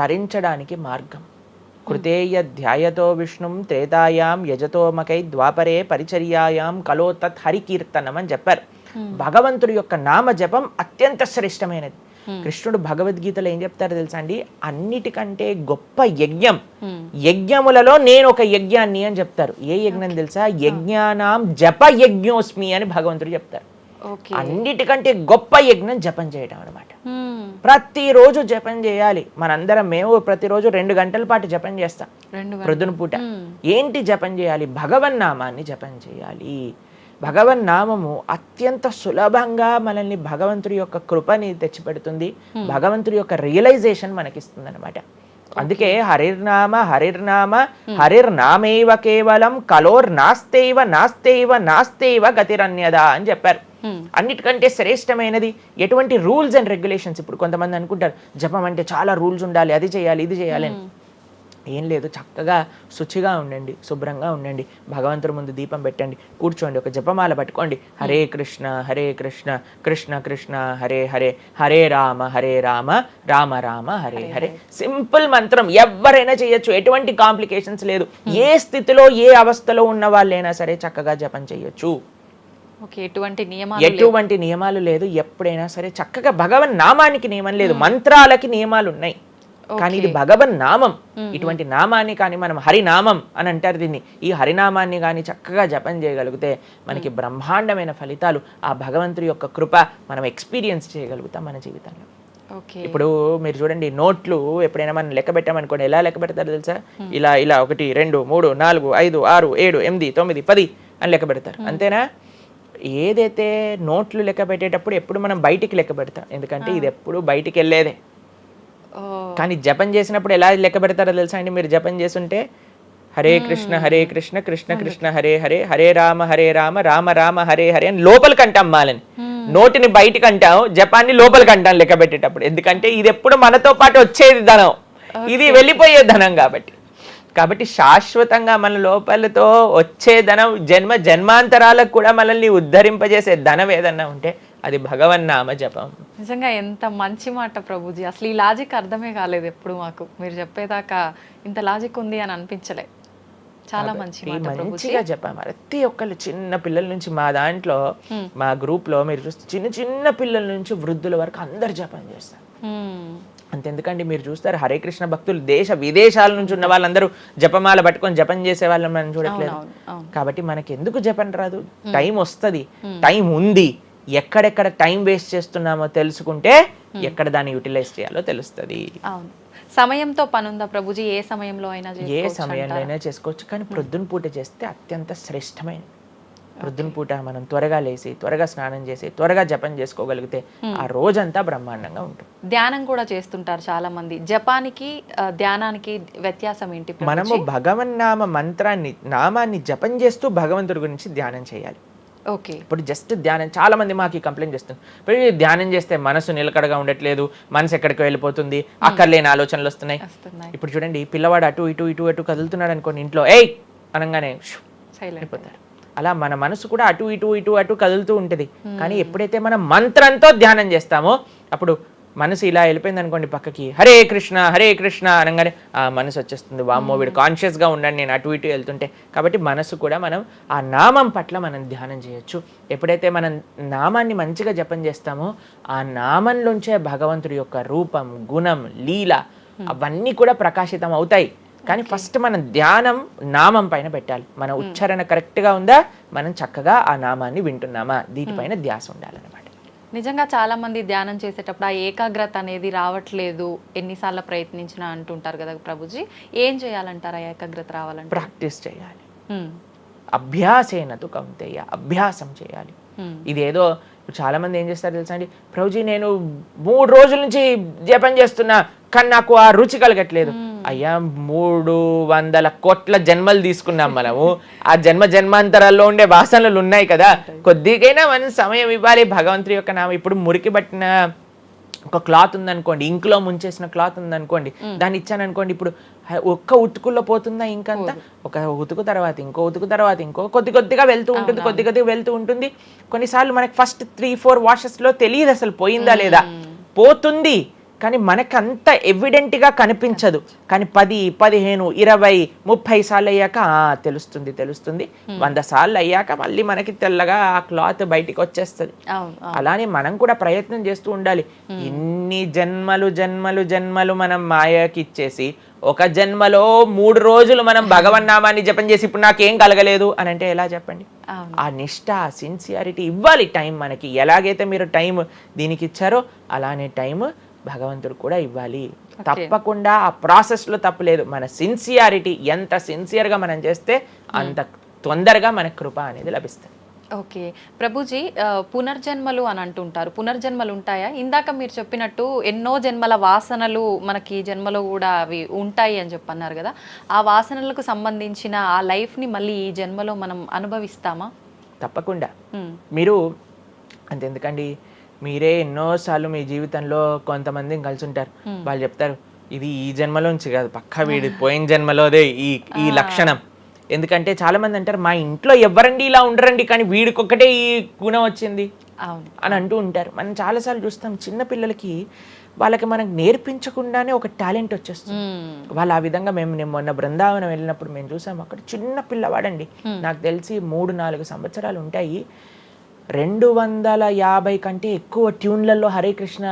తరించడానికి మార్గం. కృతేయ ధ్యాయతో విష్ణుం త్రేతాయాం యజతోమకై ద్వాపరే పరిచర్యాయాం కలో తత్ హరికీర్తనం అని చెప్పారు. భగవంతుడి యొక్క నామ జపం అత్యంత శ్రేష్టమైనది. కృష్ణుడు భగవద్గీతలో ఏం చెప్తారో తెలుసా అండి? అన్నిటికంటే గొప్ప యజ్ఞం, యజ్ఞములలో నేను ఒక యజ్ఞాన్ని అని చెప్తారు. ఏ యజ్ఞం తెలుసా? యజ్ఞానాం జప యజ్ఞోస్మి అని భగవంతుడు చెప్తారు. అన్నిటికంటే గొప్ప యజ్ఞం జపం చేయడం అనమాట. ప్రతిరోజు జపం చేయాలి. మనందరం మేము ప్రతిరోజు 2 గంటల పాటు జపం చేస్తాం ప్రొద్దున పూట. ఏంటి జపం చేయాలి? భగవన్నామాన్ని జపం చేయాలి. భగవన్నామము అత్యంత సులభంగా మనల్ని భగవంతుడి యొక్క కృపని తెచ్చిపెడుతుంది, భగవంతుడి యొక్క రియలైజేషన్ మనకిస్తుంది అనమాట. అందుకే హరిర్నామ హరిర్నామ హరిర్నామేవ కేవలం కలోర్ నాస్తేవ నాస్తేవ నాస్తేవ గతిరన్యద అని చెప్పారు. అన్నిటికంటే శ్రేష్టమైనది ఎటువంటి రూల్స్ అండ్ రెగ్యులేషన్స్. ఇప్పుడు కొంతమంది అనుకుంటారు జపం అంటే చాలా రూల్స్ ఉండాలి, అది చేయాలి ఇది చేయాలి అని. ఏం లేదు, చక్కగా శుచిగా ఉండండి, శుభ్రంగా ఉండండి, భగవంతుడి ముందు దీపం పెట్టండి, కూర్చోండి, ఒక జపమాల పట్టుకోండి. హరే కృష్ణ కృష్ణ కృష్ణ హరే హరే, హరే రామ రామ రామ హరే హరే. సింపుల్ మంత్రం, ఎవరైనా చేయొచ్చు, ఎటువంటి కాంప్లికేషన్స్ లేదు. ఏ స్థితిలో ఏ అవస్థలో ఉన్న వాళ్ళైనా సరే చక్కగా జపం చేయొచ్చు. ఎటువంటి నియమాలు లేదు. ఎప్పుడైనా సరే చక్కగా భగవన్ నామానికి నియమం లేదు, మంత్రాలకి నియమాలు ఉన్నాయి, కానీ ఇది భగవన్ నామం. ఇటువంటి నామాన్ని కానీ మనం హరినామం అని అంటారు దీన్ని. ఈ హరినామాన్ని కానీ చక్కగా జపం చేయగలిగితే మనకి బ్రహ్మాండమైన ఫలితాలు, ఆ భగవంతుడి యొక్క కృప మనం ఎక్స్పీరియన్స్ చేయగలుగుతాం మన జీవితంలో. ఇప్పుడు మీరు చూడండి, నోట్లు ఎప్పుడైనా మనం లెక్క పెట్టామనుకోండి, ఎలా లెక్క పెడతారు తెలుసా? ఇలా 1 2 3 4 5 6 7 8 9 10 అని లెక్క పెడతారు, అంతేనా? ఏదైతే నోట్లు లెక్క పెట్టేటప్పుడు ఎప్పుడు మనం బయటికి లెక్క పెడతాం, ఎందుకంటే ఇది ఎప్పుడు బయటికి వెళ్ళేదే. కానీ జపం చేసినప్పుడు ఎలా లెక్క పెడతారో తెలుసా అండి? మీరు జపం చేస్తుంటే హరే కృష్ణ కృష్ణ కృష్ణ హరే హరే, హరే రామ రామ రామ హరే హరే అని లోపలికి అంటాం మాలని. నోటిని బయటికి అంటాం, జపాన్ని లోపలికి అంటాం లెక్క పెట్టేటప్పుడు. ఎందుకంటే ఇది ఎప్పుడు మనతో పాటు వచ్చేది ధనం, ఇది వెళ్ళిపోయే ధనం. కాబట్టి శాశ్వతంగా మన లోపలతో వచ్చే ధనం, జన్మాంతరాలకు కూడా మనల్ని ఉద్ధరింపజేసే ధనం ఏదన్నా ఉంటే అది భగవన్నామ జపం. నిజంగా ఎంత మంచి మాట ప్రభుజీ. అసలు ఈ లాజిక్ అర్థమే కాలేదు ఎప్పుడు మాకు. మీరు చెప్పేదాకా ఇంత లాజిక్ ఉంది అని అనిపించలే. చాలా మంచిగా చెప్పాము. ప్రతి ఒక్కళ్ళు చిన్న పిల్లల నుంచి, మా దాంట్లో మా గ్రూప్ లో మీరు చూస్తే చిన్న పిల్లల నుంచి వృద్ధుల వరకు అందరు జపం చేస్తారు. అంతెందుకండి, మీరు చూస్తారు హరే కృష్ణ భక్తులు దేశ విదేశాల నుంచి ఉన్న వాళ్ళందరూ జపమాల పట్టుకొని జపం చేసే వాళ్ళని మనం చూడట్లేదు. కాబట్టి మనకి ఎందుకు జపం రాదు? టైం వస్తుంది, టైం ఉంది. ఎక్కడెక్కడ టైం వేస్ట్ చేస్తున్నామో తెలుసుకుంటే ఎక్కడ దాన్ని యూటిలైజ్ చేయాలో తెలుస్తుంది. సమయంతో పనుందా ప్రభుజీ? ఏ సమయంలో అయినా ఏ సమయంలో అయినా చేసుకోవచ్చు, కానీ ప్రొద్దున పూట చేస్తే అత్యంత శ్రేష్టమైన. ప్రొద్దున పూట మనం త్వరగా లేసి, త్వరగా స్నానం చేసి, త్వరగా జపం చేసుకోగలిగితే ఆ రోజంతా బ్రహ్మాండంగా ఉంటుంది. ధ్యానం కూడా చేస్తుంటారు చాలా మంది. జపానికి ధ్యానానికి వ్యత్యాసం ఏంటి? మనము భగవన్నామ మంత్రాన్ని, నామాన్ని జపం చేస్తూ భగవంతుడి గురించి ధ్యానం చేయాలి. ఓకే. ఇప్పుడు జస్ట్ ధ్యానం, చాలా మంది మాకు కంప్లైంట్ చేస్తుంది, ఇప్పుడు ఈ ధ్యానం చేస్తే మనసు నిలకడగా ఉండట్లేదు, మనసు ఎక్కడికి వెళ్ళిపోతుంది, అక్కర్లేని ఆలోచనలు వస్తున్నాయి. ఇప్పుడు చూడండి, పిల్లవాడు అటు ఇటు ఇటు అటు కదులుతున్నాడు అనుకోండి, ఇంట్లో ఏయ్ అనగానే అయిపోతారు. అలా మన మనసు కూడా అటు ఇటు ఇటు అటు కదులుతూ ఉంటుంది. కానీ ఎప్పుడైతే మనం మంత్రంతో ధ్యానం చేస్తామో అప్పుడు మనసు ఇలా వెళ్ళిపోయింది అనుకోండి పక్కకి, హరే కృష్ణ అనగానే ఆ మనసు వచ్చేస్తుంది, వామ్మో వీడు కాన్షియస్గా ఉండండి నేను అటు ఇటు వెళ్తుంటే. కాబట్టి మనసు కూడా మనం ఆ నామం పట్ల మనం ధ్యానం చేయొచ్చు. ఎప్పుడైతే మనం నామాన్ని మంచిగా జపం చేస్తామో ఆ నామంలోంచే భగవంతుడి యొక్క రూపం, గుణం, లీల అవన్నీ కూడా ప్రకాశితం అవుతాయి. కానీ ఫస్ట్ మనం ధ్యానం నామం పైన పెట్టాలి. మన ఉచ్చారణ కరెక్ట్గా ఉందా, మనం చక్కగా ఆ నామాన్ని వింటున్నామా, దీనిపైన ధ్యాస ఉండాలన్నమాట. నిజంగా చాలా మంది ధ్యానం చేసేటప్పుడు ఆ ఏకాగ్రత అనేది రావట్లేదు, ఎన్నిసార్లు ప్రయత్నించినా అంటుంటారు కదా ప్రభుజీ, ఏం చేయాలంటారు ఆ ఏకాగ్రత రావాలంటే? ప్రాక్టీస్ చేయాలి. అభ్యాసేనతు కౌంతేయ, అభ్యాసం చేయాలి. ఇదేదో చాలా మంది ఏం చేస్తారు తెలుసా అండి, ప్రభుజీ నేను 3 రోజుల నుంచి జపం చేస్తున్నా కానీ నాకు ఆ రుచి కలగట్లేదు. అయ్యా 300 కోట్ల జన్మలు తీసుకున్నాం మనము, ఆ జన్మాంతరాల్లో ఉండే వాసనలు ఉన్నాయి కదా, కొద్దిగైనా మనం సమయం ఇవ్వాలి భగవంతుడి యొక్క నామం. ఇప్పుడు మురికి పట్టిన ఒక క్లాత్ ఉందనుకోండి, ఇంకులో ముంచేసిన క్లాత్ ఉందనుకోండి, దాన్ని ఇచ్చాను అనుకోండి, ఇప్పుడు ఒక్క ఉతుకుల్లో పోతుందా ఇంకంతా? ఒక ఉతుకు తర్వాత ఇంకో ఉతుకు తర్వాత ఇంకో కొద్దిగా వెళ్తూ ఉంటుంది. కొన్నిసార్లు మనకి ఫస్ట్ 3-4 వాషెస్లో తెలియదు అసలు పోయిందా లేదా. పోతుంది కానీ మనకు అంత ఎవిడెంట్గా కనిపించదు. కానీ 10, 15, 20, 30 సార్లు అయ్యాక తెలుస్తుంది. 100 సార్లు అయ్యాక మళ్ళీ మనకి తెల్లగా ఆ క్లాత్ బయటికి వచ్చేస్తుంది. అలానే మనం కూడా ప్రయత్నం చేస్తూ ఉండాలి. ఇన్ని జన్మలు మనం మాయకి ఇచ్చేసి ఒక జన్మలో 3 రోజులు మనం భగవన్నామాన్ని జపం చేసి ఇప్పుడు నాకేం కలగలేదు అని అంటే ఎలా చెప్పండి? ఆ నిష్ఠ, సిన్సియారిటీ ఇవ్వాలి టైం మనకి. ఎలాగైతే మీరు టైం దీనికి ఇచ్చారో అలానే టైం భగవంతుడు కూడా ఇవ్వాలి. తప్పకుండా ఆ ప్రాసెస్లో తప్పులేదు. మన సిన్సియారిటీ ఎంత సిన్సియర్గా మనం చేస్తే అంత తొందరగా మనకు కృప అనేది లభిస్తుంది. ఓకే ప్రభుజీ, పునర్జన్మలు అని అంటుంటారు, పునర్జన్మలు ఉంటాయా? ఇందాక మీరు చెప్పినట్టు ఎన్నో జన్మల వాసనలు మనకి జన్మలో కూడా అవి ఉంటాయి అని చెప్పన్నారు కదా, ఆ వాసనలకు సంబంధించిన ఆ లైఫ్ని మళ్ళీ ఈ జన్మలో మనం అనుభవిస్తామా? తప్పకుండా. మీరు అంతెందుకండి, మీరే ఎన్నోసార్లు మీ జీవితంలో కొంతమందిని కలిసి ఉంటారు, వాళ్ళు చెప్తారు ఇది ఈ జన్మలోంచి కాదు, పక్కా వీడి పోయిన జన్మలోదే ఈ లక్షణం. ఎందుకంటే చాలా మంది అంటారు మా ఇంట్లో ఎవరండి ఇలా ఉండరండి కానీ వీడికొక్కటే ఈ గుణం వచ్చింది అని అంటూ ఉంటారు. మనం చాలాసార్లు చూస్తాం చిన్న పిల్లలకి వాళ్ళకి మనకు నేర్పించకుండానే ఒక టాలెంట్ వచ్చేస్తుంది. వాళ్ళు ఆ విధంగా నేను మొన్న బృందావనం వెళ్ళినప్పుడు మేము చూసాం, అక్కడ చిన్న పిల్లవాడండి, నాకు తెలిసి 3-4 సంవత్సరాలు ఉంటాయి, 250 కంటే ఎక్కువ ట్యూన్లలో హరే కృష్ణ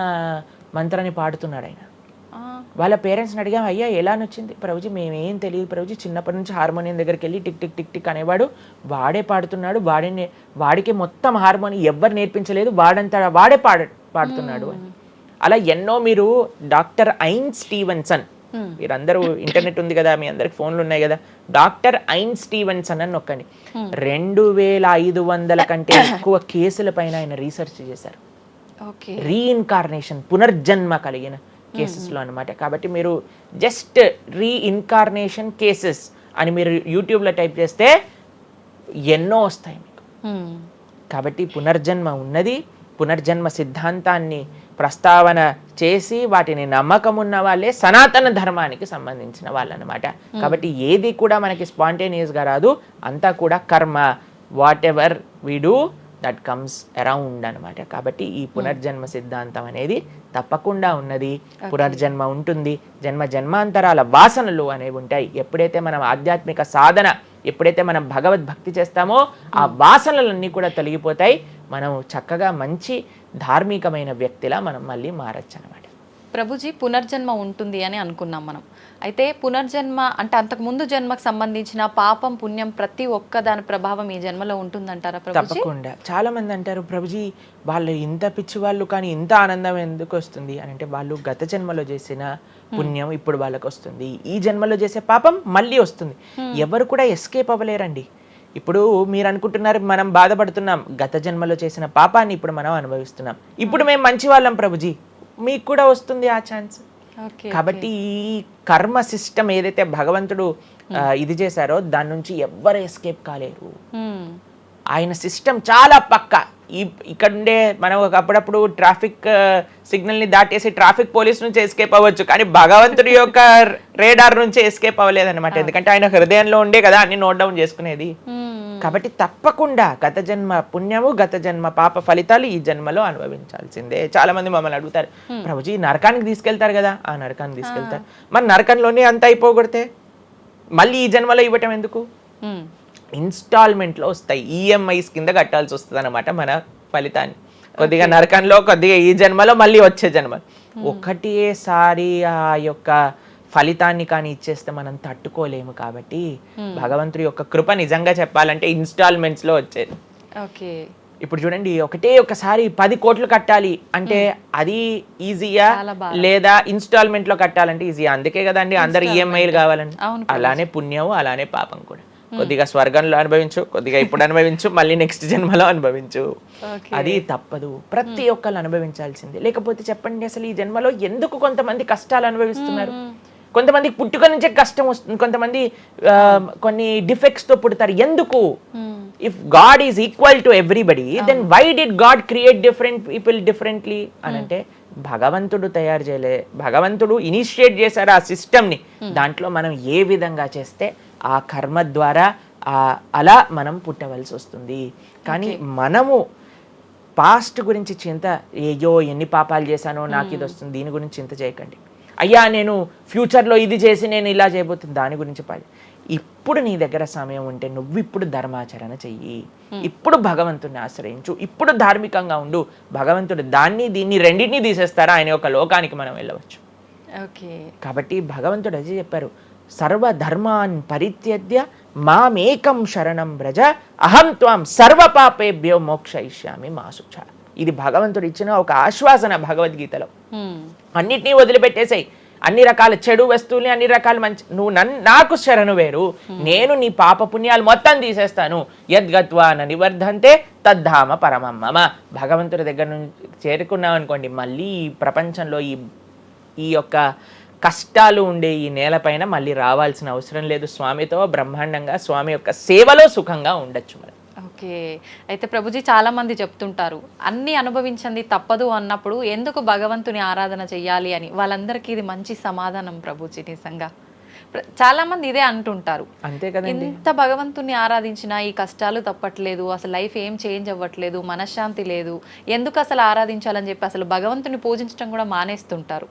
మంత్రాన్ని పాడుతున్నాడు ఆయన. వాళ్ళ పేరెంట్స్ని అడిగాం, అయ్యా ఎలా నచ్చింది? ప్రభుజీ మేమేం తెలియదు ప్రభుజీ, చిన్నప్పటి నుంచి హార్మోనియం దగ్గరికి వెళ్ళి టిక్ టిక్ టిక్ టిక్ అనేవాడు, వాడే పాడుతున్నాడు, వాడికి మొత్తం హార్మోనియం ఎవ్వరు నేర్పించలేదు, వాడే పాడుతున్నాడు అని. అలా ఎన్నో. మీరు డాక్టర్ ఐన్ స్టీవెన్సన్, మీరందరూ ఇంటర్నెట్ ఉంది కదా, మీ అందరికి ఫోన్లు ఉన్నాయి కదా, డాక్టర్ ఐన్ స్టీవెన్సన్ అని నొక్కండి. 2500 కంటే ఎక్కువ కేసుల పైన ఆయన రీసెర్చ్ చేశారు. రీఇన్కార్నేషన్, పునర్జన్మ కలిగిన కేసెస్లో అనమాట. కాబట్టి మీరు జస్ట్ రీఇన్కార్నేషన్ కేసెస్ అని మీరు యూట్యూబ్లో టైప్ చేస్తే ఎన్నో వస్తాయి మీకు. కాబట్టి పునర్జన్మ ఉన్నది. పునర్జన్మ సిద్ధాంతాన్ని ప్రస్తావన చేసి వాటిని నమ్మకం ఉన్న వాళ్ళే సనాతన ధర్మానికి సంబంధించిన వాళ్ళు అనమాట. కాబట్టి ఏది కూడా మనకి స్పాంటేనియస్గా రాదు, అంతా కూడా కర్మ, what ever we do that comes around అనమాట. కాబట్టి ఈ పునర్జన్మ సిద్ధాంతం అనేది తప్పకుండా ఉన్నది. పునర్జన్మ ఉంటుంది, జన్మాంతరాల వాసనలు అనేవి ఉంటాయి. ఎప్పుడైతే మనం ఆధ్యాత్మిక సాధన, ఎప్పుడైతే మనం భగవద్భక్తి చేస్తామో ఆ వాసనలన్నీ కూడా తొలగిపోతాయి. మనం చక్కగా మంచి ధార్మికమైన వ్యక్తిలా మనం మళ్ళీ మారచ్చు అనమాట. ప్రభుజీ, పునర్జన్మ ఉంటుంది అని అనుకున్నాం మనం. అయితే పునర్జన్మ అంటే అంతకుముందు జన్మకు సంబంధించిన పాపం పుణ్యం ప్రతి ఒక్క దాని ప్రభావం ఈ జన్మలో ఉంటుందంటారా ప్రభుజీ? తప్పకుండా. చాలా మంది అంటారు ప్రభుజీ వాళ్ళు ఇంత పిచ్చి వాళ్ళు కానీ ఇంత ఆనందం ఎందుకు వస్తుంది అని అంటే, వాళ్ళు గత జన్మలో చేసిన పుణ్యం ఇప్పుడు వాళ్ళకి వస్తుంది, ఈ జన్మలో చేసే పాపం మళ్ళీ వస్తుంది. ఎవరు కూడా ఎస్కేప్ అవ్వలేరండి. ఇప్పుడు మీరు అనుకుంటున్నారు మనం బాధపడుతున్నాం, గత జన్మలో చేసిన పాపాన్ని ఇప్పుడు మనం అనుభవిస్తున్నాం, ఇప్పుడు మేము మంచి వాళ్ళం ప్రభుజీ, మీకు కూడా వస్తుంది ఆ ఛాన్స్. కాబట్టి ఈ కర్మ సిస్టమ్ ఏదైతే భగవంతుడు ఇది చేశారో దాని నుంచి ఎవ్వరు ఎస్కేప్ కాలేరు. ఆయన సిస్టమ్ చాలా పక్క. ఇక్కడ ఉండే మనం అప్పుడప్పుడు ట్రాఫిక్ సిగ్నల్ని దాటేసి ట్రాఫిక్ పోలీస్ నుంచి ఎస్కేప్ అవ్వచ్చు, కానీ భగవంతుడి యొక్క రేడార్ నుంచి ఎస్కేప్ అవ్వలేదన్నమాట. ఎందుకంటే ఆయన హృదయంలో ఉండే కదా అన్ని నోట్ డౌన్ చేసుకునేది. కాబట్టి తప్పకుండా గత జన్మ పుణ్యము గత జన్మ పాప ఫలితాలు ఈ జన్మలో అనుభవించాల్సిందే. చాలా మంది మమ్మల్ని అడుగుతారు, ప్రభుజీ నరకానికి తీసుకెళ్తారు కదా. ఆ నరకానికి తీసుకెళ్తారు, మరి నరకంలోనే అంత అయిపోగొడితే మళ్ళీ ఈ జన్మలో ఇవ్వటం ఎందుకు? ఇన్స్టాల్మెంట్లో వస్తాయి, ఈఎంఐస్ కింద కట్టాల్సి వస్తుంది అనమాట మన ఫలితాన్ని. కొద్దిగా నరకంలో, కొద్దిగా ఈ జన్మలో, మళ్ళీ వచ్చే జన్మలో. ఒకటేసారి ఆ యొక్క ఫలితాన్ని కానీ ఇచ్చేస్తే మనం తట్టుకోలేము. కాబట్టి భగవంతుడి యొక్క కృప నిజంగా చెప్పాలంటే ఇన్స్టాల్మెంట్స్ లో వచ్చేది. ఇప్పుడు చూడండి, ఒకసారి 10 కోట్లు కట్టాలి అంటే అది ఈజీయా, లేదా ఇన్స్టాల్మెంట్ లో కట్టాలంటే ఈజీయా? అందుకే కదండి అందరు ఈఎంఐలు కావాలండి. అలానే పుణ్యము, అలానే పాపం కూడా. కొద్దిగా స్వర్గంలో అనుభవించు, కొద్దిగా ఇప్పుడు అనుభవించు, మళ్ళీ నెక్స్ట్ జన్మలో అనుభవించు. అది తప్పదు, ప్రతి ఒక్కళ్ళు అనుభవించాల్సిందే. లేకపోతే చెప్పండి, అసలు ఈ జన్మలో ఎందుకు కొంతమంది కష్టాలు అనుభవిస్తున్నారు? కొంతమందికి పుట్టుక నుంచే కష్టం వస్తుంది, కొంతమంది కొన్ని డిఫెక్ట్స్ తో పుడతారు. ఎందుకు? If God is equal to everybody, then why did God create different people differently అని అంటే భగవంతుడు తయారు చేయలే, భగవంతుడు ఇనిషియేట్ చేశారు ఆ సిస్టమ్ని. దాంట్లో మనం ఏ విధంగా చేస్తే ఆ కర్మ ద్వారా అలా మనం పుట్టవలసి వస్తుంది. కానీ మనము పాస్ట్ గురించి చింత, అయ్యో ఎన్ని పాపాలు చేశానో నాకు ఇది వస్తుంది, దీని గురించి చింత చేయకండి. అయ్యా నేను ఫ్యూచర్లో ఇది చేసి నేను ఇలా చేయబోతుంది, దాని గురించి ఇప్పుడు నీ దగ్గర సమయం ఉంటే నువ్వు ఇప్పుడు ధర్మాచరణ చెయ్యి, ఇప్పుడు భగవంతుడిని ఆశ్రయించు, ఇప్పుడు ధార్మికంగా ఉండు. భగవంతుడు దీన్ని రెండింటినీ తీసేస్తారా, ఆయన యొక్క లోకానికి మనం వెళ్ళవచ్చు. కాబట్టి భగవంతుడు అదే చెప్పారు, సర్వధర్మాన్ పరిత్యజ్య మామేకం శరణం వ్రజ అహం త్వాం సర్వ పాపేభ్యో మోక్షయిష్యామి మా శుచ. ఇది భగవంతుడు ఇచ్చిన ఒక ఆశ్వాసన భగవద్గీతలో. అన్నిటినీ వదిలిపెట్టేసాయి, అన్ని రకాల చెడు వస్తువుల్ని, అన్ని రకాల మంచి, నువ్వు నాకు శరణు వేరు, నేను నీ పాప పుణ్యాలు మొత్తం తీసేస్తాను. యద్గత్వా నివర్ధంతే తద్ధామ పరమం మమ. భగవంతుడి దగ్గర నుంచి చేరుకున్నాం అనుకోండి, మళ్ళీ ఈ ప్రపంచంలో ఈ యొక్క కష్టాలు ఉండే ఈ నేలపైన మళ్ళీ రావాల్సిన అవసరం లేదు. స్వామితో బ్రహ్మాండంగా స్వామి యొక్క సేవలో సుఖంగా ఉండొచ్చు మరి. ఓకే, అయితే ప్రభుజీ చాలా మంది చెప్తుంటారు అన్ని అనుభవించండి తప్పదు అన్నప్పుడు ఎందుకు భగవంతుని ఆరాధన చెయ్యాలి అని. వాళ్ళందరికీ ఇది మంచి సమాధానం ప్రభుజీ. నిజంగా చాలా మంది ఇదే అంటుంటారు, అంతే కదండి, ఎంత భగవంతుని ఆరాధించినా ఈ కష్టాలు తప్పట్లేదు, అసలు లైఫ్ ఏం చేంజ్ అవ్వట్లేదు, మనశ్శాంతి లేదు, ఎందుకు అసలు ఆరాధించాలని చెప్పి అసలు భగవంతుని పూజించడం కూడా మానేస్తుంటారు.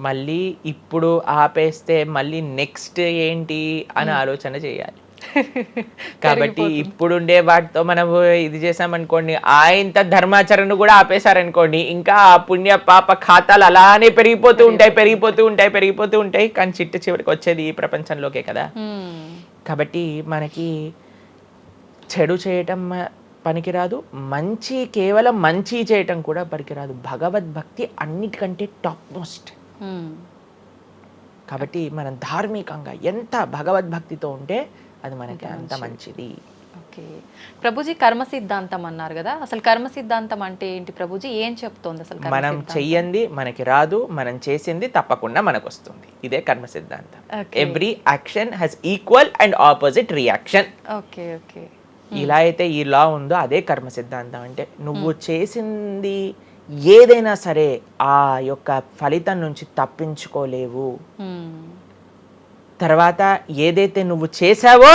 మళ్ళీ ఇప్పుడు ఆపేస్తే మళ్ళీ నెక్స్ట్ ఏంటి అని ఆలోచన చేయాలి. కాబట్టి ఇప్పుడుండే వాటితో మనము ఇది చేసామనుకోండి, ఇంత ధర్మాచరణ కూడా ఆపేశారనుకోండి, ఇంకా ఆ పుణ్య పాప ఖాతాలు అలానే పెరిగిపోతూ ఉంటాయి. కానీ చివరికి వచ్చేది ఈ ప్రపంచంలోకే కదా. కాబట్టి మనకి చెడు చేయటం పనికిరాదు, కేవలం మంచి చేయటం కూడా పనికిరాదు. భగవద్భక్తి అన్నిటికంటే టాప్ మోస్ట్. కాబట్టి మనం ధార్మికంగా ఎంత భగవద్భక్తితో ఉంటే అది మనకి అంత మంచిది. ఓకే ప్రభుజీ, కర్మ సిద్ధాంతం అన్నారు కదా, అసలు కర్మ సిద్ధాంతం అంటే ఏంటి ప్రభుజీ, ఏం చెప్తోంది అసలు? మనం చెయ్యంది మనకి రాదు, మనం చేసింది తప్పకుండా మనకు వస్తుంది. ఇదే కర్మ సిద్ధాంతం. Every action has equal and opposite reaction. Okay okay, ఇలా అయితే ఈ లా ఉందో అదే కర్మ సిద్ధాంతం. అంటే నువ్వు చేసింది ఏదైనా సరే ఆ యొక్క ఫలితం నుంచి తప్పించుకోలేవు. తర్వాత ఏదైతే నువ్వు చేసావో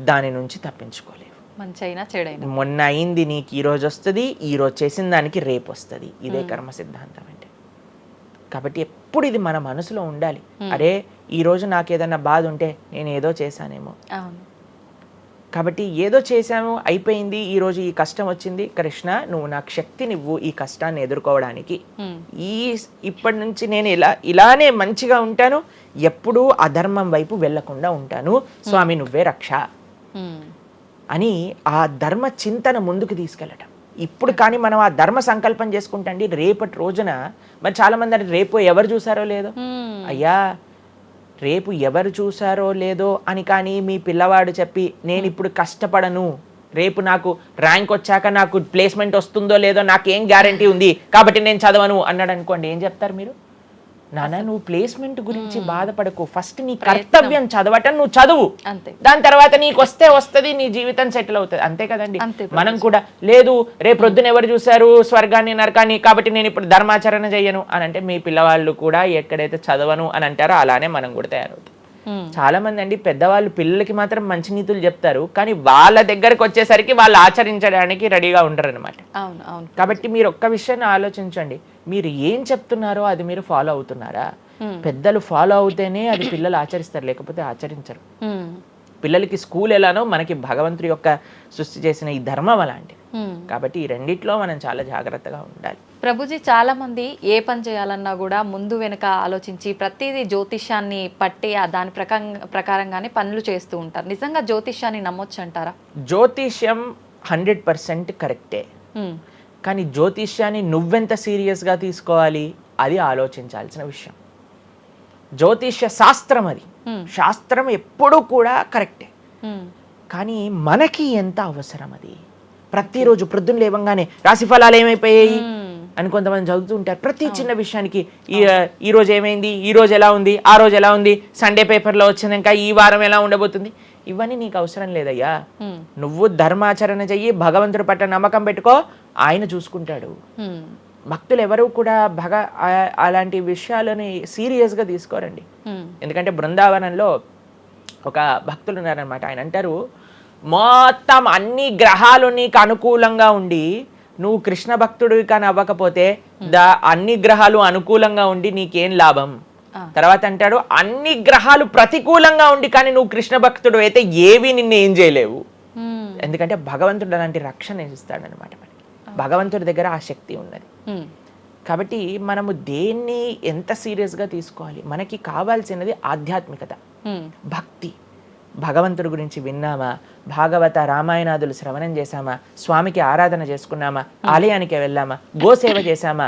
దాని నుంచి తప్పించుకోలేవు. మంచైనా చెడైనా, మొన్న అయింది నీకు ఈ రోజు వస్తుంది, ఈ రోజు చేసిన దానికి రేపు వస్తుంది. ఇదే కర్మ సిద్ధాంతం అంటే. కాబట్టి ఎప్పుడు ఇది మన మనసులో ఉండాలి. అరే ఈ రోజు నాకు ఏదైనా బాధ ఉంటే నేను ఏదో చేశానేమో, కాబట్టి ఏదో చేశాము అయిపోయింది, ఈ రోజు ఈ కష్టం వచ్చింది, కృష్ణ నువ్వు నాకు శక్తినివ్వు ఈ కష్టాన్ని ఎదుర్కోవడానికి. ఇప్పటి నుంచి నేను ఇలానే మంచిగా ఉంటాను, ఎప్పుడూ అధర్మం వైపు వెళ్లకుండా ఉంటాను, స్వామి నువ్వే రక్ష అని ఆ ధర్మ చింతన ముందుకు తీసుకెళ్ళటం. ఇప్పుడు కానీ మనం ఆ ధర్మ సంకల్పం చేసుకుంటండి, రేపటి రోజున మరి చాలా మంది అంటే రేపు ఎవరు చూసారో లేదో, అయ్యా రేపు ఎవరు చూసారో లేదో అని కానీ మీ పిల్లవాడు చెప్పి నేను ఇప్పుడు కష్టపడను, రేపు నాకు ర్యాంక్ వచ్చాక నాకు ప్లేస్మెంట్ వస్తుందో లేదో నాకేం గ్యారంటీ ఉంది కాబట్టి నేను చదవను అన్నాడు అనుకోండి, ఏం చెప్తారు మీరు? నాన్న నువ్వు ప్లేస్మెంట్ గురించి బాధపడకు, ఫస్ట్ నీ కర్తవ్యం చదవటం నువ్వు చదువు, అంతే. దాని తర్వాత నీకు వస్తుంది, నీ జీవితం సెటిల్ అవుతుంది, అంతే కదండి. అంతే మనం కూడా లేదు రేపు ప్రొద్దున ఎవరు చూశారు స్వర్గాన్ని నరకాన్ని, కాబట్టి నేను ఇప్పుడు ధర్మాచరణ చెయ్యను అని అంటే మీ పిల్లవాళ్ళు కూడా ఎక్కడైతే చదవను అని అంటారో అలానే మనం కూడా తయారవుతాం. చాలా మంది అండి పెద్దవాళ్ళు పిల్లలకి మాత్రం మంచి నీతులు చెప్తారు, కానీ వాళ్ళ దగ్గరకు వచ్చేసరికి వాళ్ళు ఆచరించడానికి రెడీగా ఉంటారు అనమాట. అవును అవును. కాబట్టి మీరు ఒక్క విషయాన్ని ఆలోచించండి, మీరు ఏం చెప్తున్నారో అది మీరు ఫాలో అవుతున్నారా? పెద్దలు ఫాలో అవుతేనే అది పిల్లలు ఆచరిస్తారు, లేకపోతే ఆచరించరు. పిల్లలకి స్కూల్ ఎలానో మనకి భగవంతుడి యొక్క సృష్టి చేసిన ఈ ధర్మం అలాంటిది. కాబట్టి ఈ రెండిట్లో మనం చాలా జాగ్రత్తగా ఉండాలి. ప్రభుజీ, చాలా మంది ఏ పని చేయాలన్నా కూడా ముందు వెనక ఆలోచించి ప్రతిదీ జ్యోతిష్యాన్ని పట్టి దాని ప్రకారంగానే పనులు చేస్తూ ఉంటారు. నిజంగా జ్యోతిష్యాన్ని నమ్మొచ్చు అంటారా? జ్యోతిష్యం 100% కరెక్టే, కానీ జ్యోతిష్యాన్ని నువ్వెంత సీరియస్గా తీసుకోవాలి అది ఆలోచించాల్సిన విషయం. జ్యోతిష్య శాస్త్రం అది, శాస్త్రం ఎప్పుడూ కూడా కరెక్టే, కానీ మనకి ఎంత అవసరం అది. ప్రతిరోజు ప్రొద్దున లేవంగానే రాశి ఫలాలు ఏమైపోయాయి అని కొంతమంది చదువుతూ ఉంటారు. ప్రతి చిన్న విషయానికి ఈ రోజు ఏమైంది, ఈ రోజు ఎలా ఉంది, ఆ రోజు ఎలా ఉంది, సండే పేపర్లో వచ్చింది, ఇంకా ఈ వారం ఎలా ఉండబోతుంది, ఇవన్నీ నీకు అవసరం లేదయ్యా. నువ్వు ధర్మాచరణ చెయ్యి, భగవంతుడి పట్ల నమ్మకం పెట్టుకో, ఆయన చూసుకుంటాడు. భక్తులు ఎవరు కూడా అలాంటి విషయాలని సీరియస్గా తీసుకోరండి. ఎందుకంటే బృందావనంలో ఒక భక్తులు ఉన్నారనమాట. ఆయన అంటారు, మొత్తం అన్ని గ్రహాలు నీకు అనుకూలంగా ఉండి నువ్వు కృష్ణ భక్తుడివి కానీ అవ్వకపోతే అన్ని గ్రహాలు అనుకూలంగా ఉండి నీకేం లాభం. తర్వాత అంటాడు, అన్ని గ్రహాలు ప్రతికూలంగా ఉండి కానీ నువ్వు కృష్ణ భక్తుడు అయితే ఏవి నిన్ను ఏం చేయలేవు. ఎందుకంటే భగవంతుడు అలాంటి రక్షణ ఇస్తాడనమాట. మనకి భగవంతుడి దగ్గర ఆ శక్తి ఉన్నది. కాబట్టి మనము దేన్ని ఎంత సీరియస్గా తీసుకోవాలి? మనకి కావాల్సినది ఆధ్యాత్మికత, భక్తి. భగవంతుడి గురించి విన్నామా, భాగవత రామాయణాదులు శ్రవణం చేశామా, స్వామికి ఆరాధన చేసుకున్నామా, ఆలయానికి వెళ్ళామా, గోసేవ చేశామా,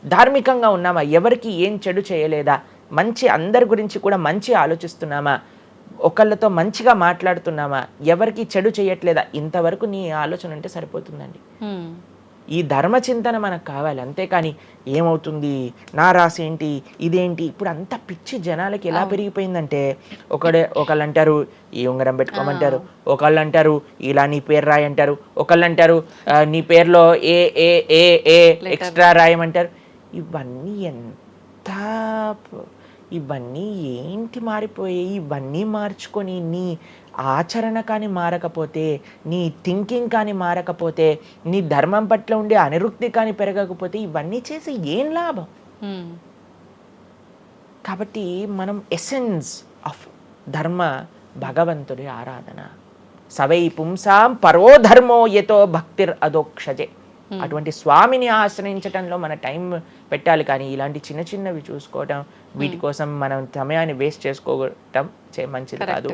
ధార్మికంగా ఉన్నామా, ఎవరికి ఏం చెడు చేయలేదా, మంచి అందరి గురించి కూడా మంచి ఆలోచిస్తున్నామా, ఒకళ్ళతో మంచిగా మాట్లాడుతున్నామా, ఎవరికి చెడు చేయట్లేదా, ఇంతవరకు నీ ఆలోచన ఉంటే సరిపోతుందండి. ఈ ధర్మచింతన మనకు కావాలి, అంతేకాని ఏమవుతుంది, నా రాసి ఏంటి, ఇదేంటి. ఇప్పుడు అంత పిచ్చి జనాలకి ఎలా పెరిగిపోయిందంటే, ఒకళ్ళు అంటారు ఈ ఉంగరం పెట్టుకోమంటారు, ఒకళ్ళు అంటారు ఇలా నీ పేరు రాయి అంటారు, ఒకళ్ళు అంటారు నీ పేరులో ఏ ఏ ఏ ఏ ఎక్స్ట్రా రాయమంటారు. ఇవన్నీ ఏంటి మారిపోయాయి? ఇవన్నీ మార్చుకొని నీ ఆచరణ కానీ మారకపోతే, నీ థింకింగ్ కానీ మారకపోతే, నీ ధర్మం పట్ల ఉండే అనిరుక్తి కానీ పెరగకపోతే ఇవన్నీ చేసి ఏం లాభం? కాబట్టి మనం ఎసెన్స్ ఆఫ్ ధర్మ భగవంతుడి ఆరాధన. సవై పుంసాం పరో ధర్మో యతో భక్తిర్ అదోక్షజే. అటువంటి స్వామిని ఆశ్రయించటంలో మన టైం పెట్టాలి, కానీ ఇలాంటి చిన్న చిన్నవి చూసుకోవటం, వీటి కోసం మనం సమయాన్ని వేస్ట్ చేసుకోవటం మంచిది కాదు.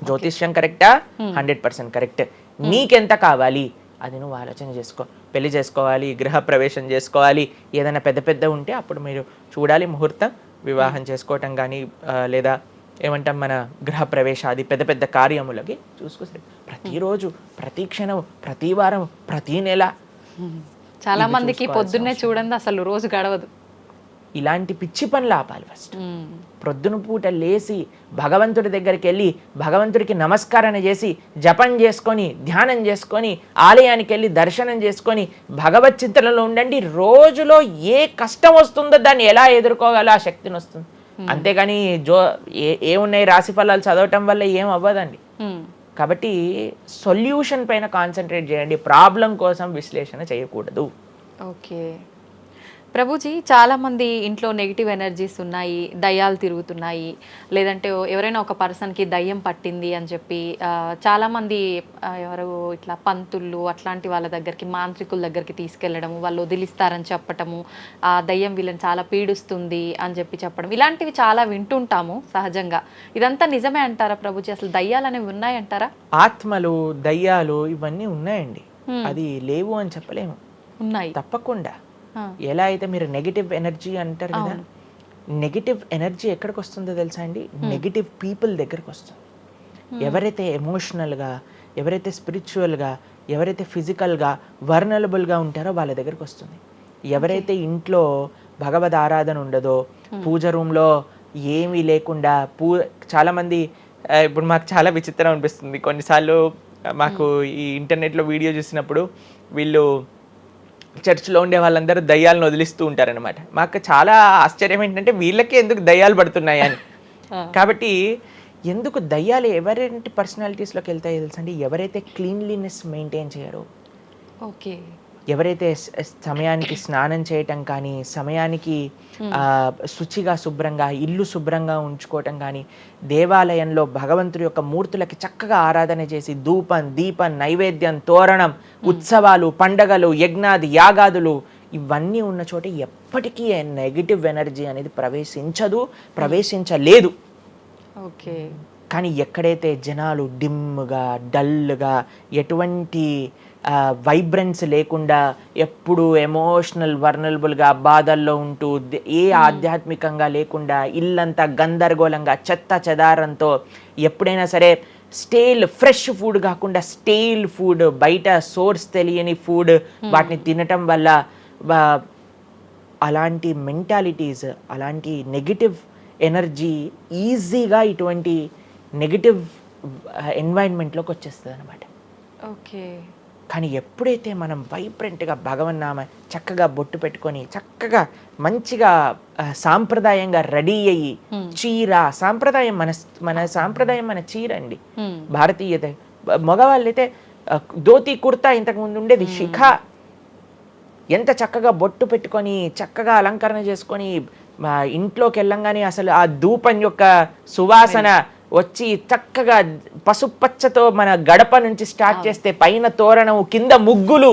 జ్యోతిష్యం కరెక్టా? 100% కరెక్ట్. నీకెంత కావాలి అది నువ్వు ఆలోచన చేసుకో. పెళ్లి చేసుకోవాలి, గృహ ప్రవేశం చేసుకోవాలి, ఏదైనా పెద్ద పెద్ద ఉంటే అప్పుడు మీరు చూడాలి ముహూర్తం, వివాహం చేసుకోవటం కానీ లేదా ఏమంటాం మన గృహ ప్రవేశాది పెద్ద పెద్ద కార్యములకి చూసుకోసరి. ప్రతిరోజు, ప్రతి క్షణం, ప్రతి వారం, ప్రతి నెల. చాలా మందికి పొద్దున్నే చూడండి అసలు రోజు గడవదు. ఇలాంటి పిచ్చి పనులు ఆపాలి. ఫస్ట్ ప్రొద్దున పూట లేచి భగవంతుడి దగ్గరికి వెళ్ళి భగవంతుడికి నమస్కారం చేసి జపం చేసుకొని ధ్యానం చేసుకొని ఆలయానికి వెళ్ళి దర్శనం చేసుకొని భగవత్ చింతనలో ఉండండి. రోజులో ఏ కష్టం వస్తుందో దాన్ని ఎలా ఎదుర్కోగలో ఆ శక్తిని వస్తుంది. అంతేగాని ఏమున్నాయి రాశి ఫలాలు చదవటం వల్ల ఏం అవ్వదండి. కాబట్టి సొల్యూషన్ పైన కాన్సన్ట్రేట్ చేయండి, ప్రాబ్లం కోసం విశ్లేషణ చేయకూడదు. ఓకే ప్రభుజీ, చాలామంది ఇంట్లో నెగిటివ్ ఎనర్జీస్ ఉన్నాయి, దయ్యాలు తిరుగుతున్నాయి, లేదంటే ఎవరైనా ఒక పర్సన్కి దయ్యం పట్టింది అని చెప్పి చాలామంది ఎవరు ఇట్లా పంతుళ్ళు అట్లాంటి వాళ్ళ దగ్గరికి, మాంత్రికుల దగ్గరికి తీసుకెళ్ళడము, వాళ్ళు వదిలిస్తారని చెప్పటము, ఆ దయ్యం వీళ్ళని చాలా పీడిస్తుంది అని చెప్పడం, ఇలాంటివి చాలా వింటుంటాము సహజంగా. ఇదంతా నిజమే అంటారా ప్రభుజీ? అసలు దయ్యాలు అనేవి ఉన్నాయంటారా? ఆత్మలు, దయ్యాలు ఇవన్నీ ఉన్నాయండి, అది లేవు అని చెప్పలేము. ఉన్నాయి తప్పకుండా. ఎలా అయితే మీరు నెగిటివ్ ఎనర్జీ అంటారు కదా, నెగిటివ్ ఎనర్జీ ఎక్కడికి వస్తుందో తెలుసా అండి? నెగిటివ్ పీపుల్ దగ్గరికి వస్తుంది. ఎవరైతే ఎమోషనల్గా, ఎవరైతే స్పిరిచువల్గా, ఎవరైతే ఫిజికల్గా వర్నలబుల్గా ఉంటారో వాళ్ళ దగ్గరికి వస్తుంది. ఎవరైతే ఇంట్లో భగవద్ ఆరాధన ఉండదో, పూజ రూమ్లో ఏమీ లేకుండా చాలామంది ఇప్పుడు మాకు చాలా విచిత్రం అనిపిస్తుంది కొన్నిసార్లు మాకు ఈ ఇంటర్నెట్లో వీడియో చూసినప్పుడు వీళ్ళు చర్చ్లో ఉండే వాళ్ళందరూ దయ్యాలను వదిలిస్తూ ఉంటారనమాట. మాకు చాలా ఆశ్చర్యం ఏంటంటే వీళ్ళకే ఎందుకు దయ్యాలు పడుతున్నాయి అని. కాబట్టి ఎందుకు దయ్యాలు ఎవరైనా పర్సనాలిటీస్లోకి వెళ్తాయో తెలుసండి, ఎవరైతే క్లీన్లీనెస్ మెయింటైన్ చేయరో, ఓకే, ఎవరైతే సమయానికి స్నానం చేయటం కానీ, సమయానికి శుచిగా శుభ్రంగా ఇల్లు శుభ్రంగా ఉంచుకోవటం కానీ, దేవాలయంలో భగవంతుడి యొక్క మూర్తులకి చక్కగా ఆరాధన చేసి ధూపం దీపం నైవేద్యం తోరణం ఉత్సవాలు పండగలు యజ్ఞాది యాగాదులు ఇవన్నీ ఉన్న చోట ఎప్పటికీ నెగిటివ్ ఎనర్జీ అనేది ప్రవేశించలేదు. ఓకే. కానీ ఎక్కడైతే జనాలు డిమ్గా డల్గా ఎటువంటి వైబ్రెన్స్ లేకుండా ఎప్పుడు ఎమోషనల్ వర్నలబుల్గా బాధల్లో ఉంటూ ఆధ్యాత్మికంగా లేకుండా ఇల్లంతా గందరగోళంగా చెత్త చెదారంతో ఎప్పుడైనా సరే ఫ్రెష్ ఫుడ్ కాకుండా స్టేల్ ఫుడ్, బయట సోర్స్ తెలియని ఫుడ్ వాటిని తినటం వల్ల అలాంటి మెంటాలిటీస్, అలాంటి నెగిటివ్ ఎనర్జీ ఈజీగా ఇటువంటి నెగిటివ్ ఎన్వైరన్మెంట్లోకి వచ్చేస్తుంది అనమాట. ఓకే. కానీ ఎప్పుడైతే మనం వైబ్రెంట్గా భగవన్నామ చక్కగా బొట్టు పెట్టుకొని చక్కగా మంచిగా సాంప్రదాయంగా రెడీ అయ్యి చీర సాంప్రదాయం మన సాంప్రదాయం మన చీర అండి. భారతీయత మగవాళ్ళైతే ధోతి కుర్తా ఇంతకుముందు ఉండేది, శిఖ ఎంత చక్కగా బొట్టు పెట్టుకొని చక్కగా అలంకరణ చేసుకొని ఇంట్లోకి వెళ్ళంగానే అసలు ఆ ధూపం యొక్క సువాసన వచ్చి చక్కగా పసుపచ్చతో మన గడప నుంచి స్టార్ట్ చేస్తే పైన తోరణం కింద ముగ్గులు,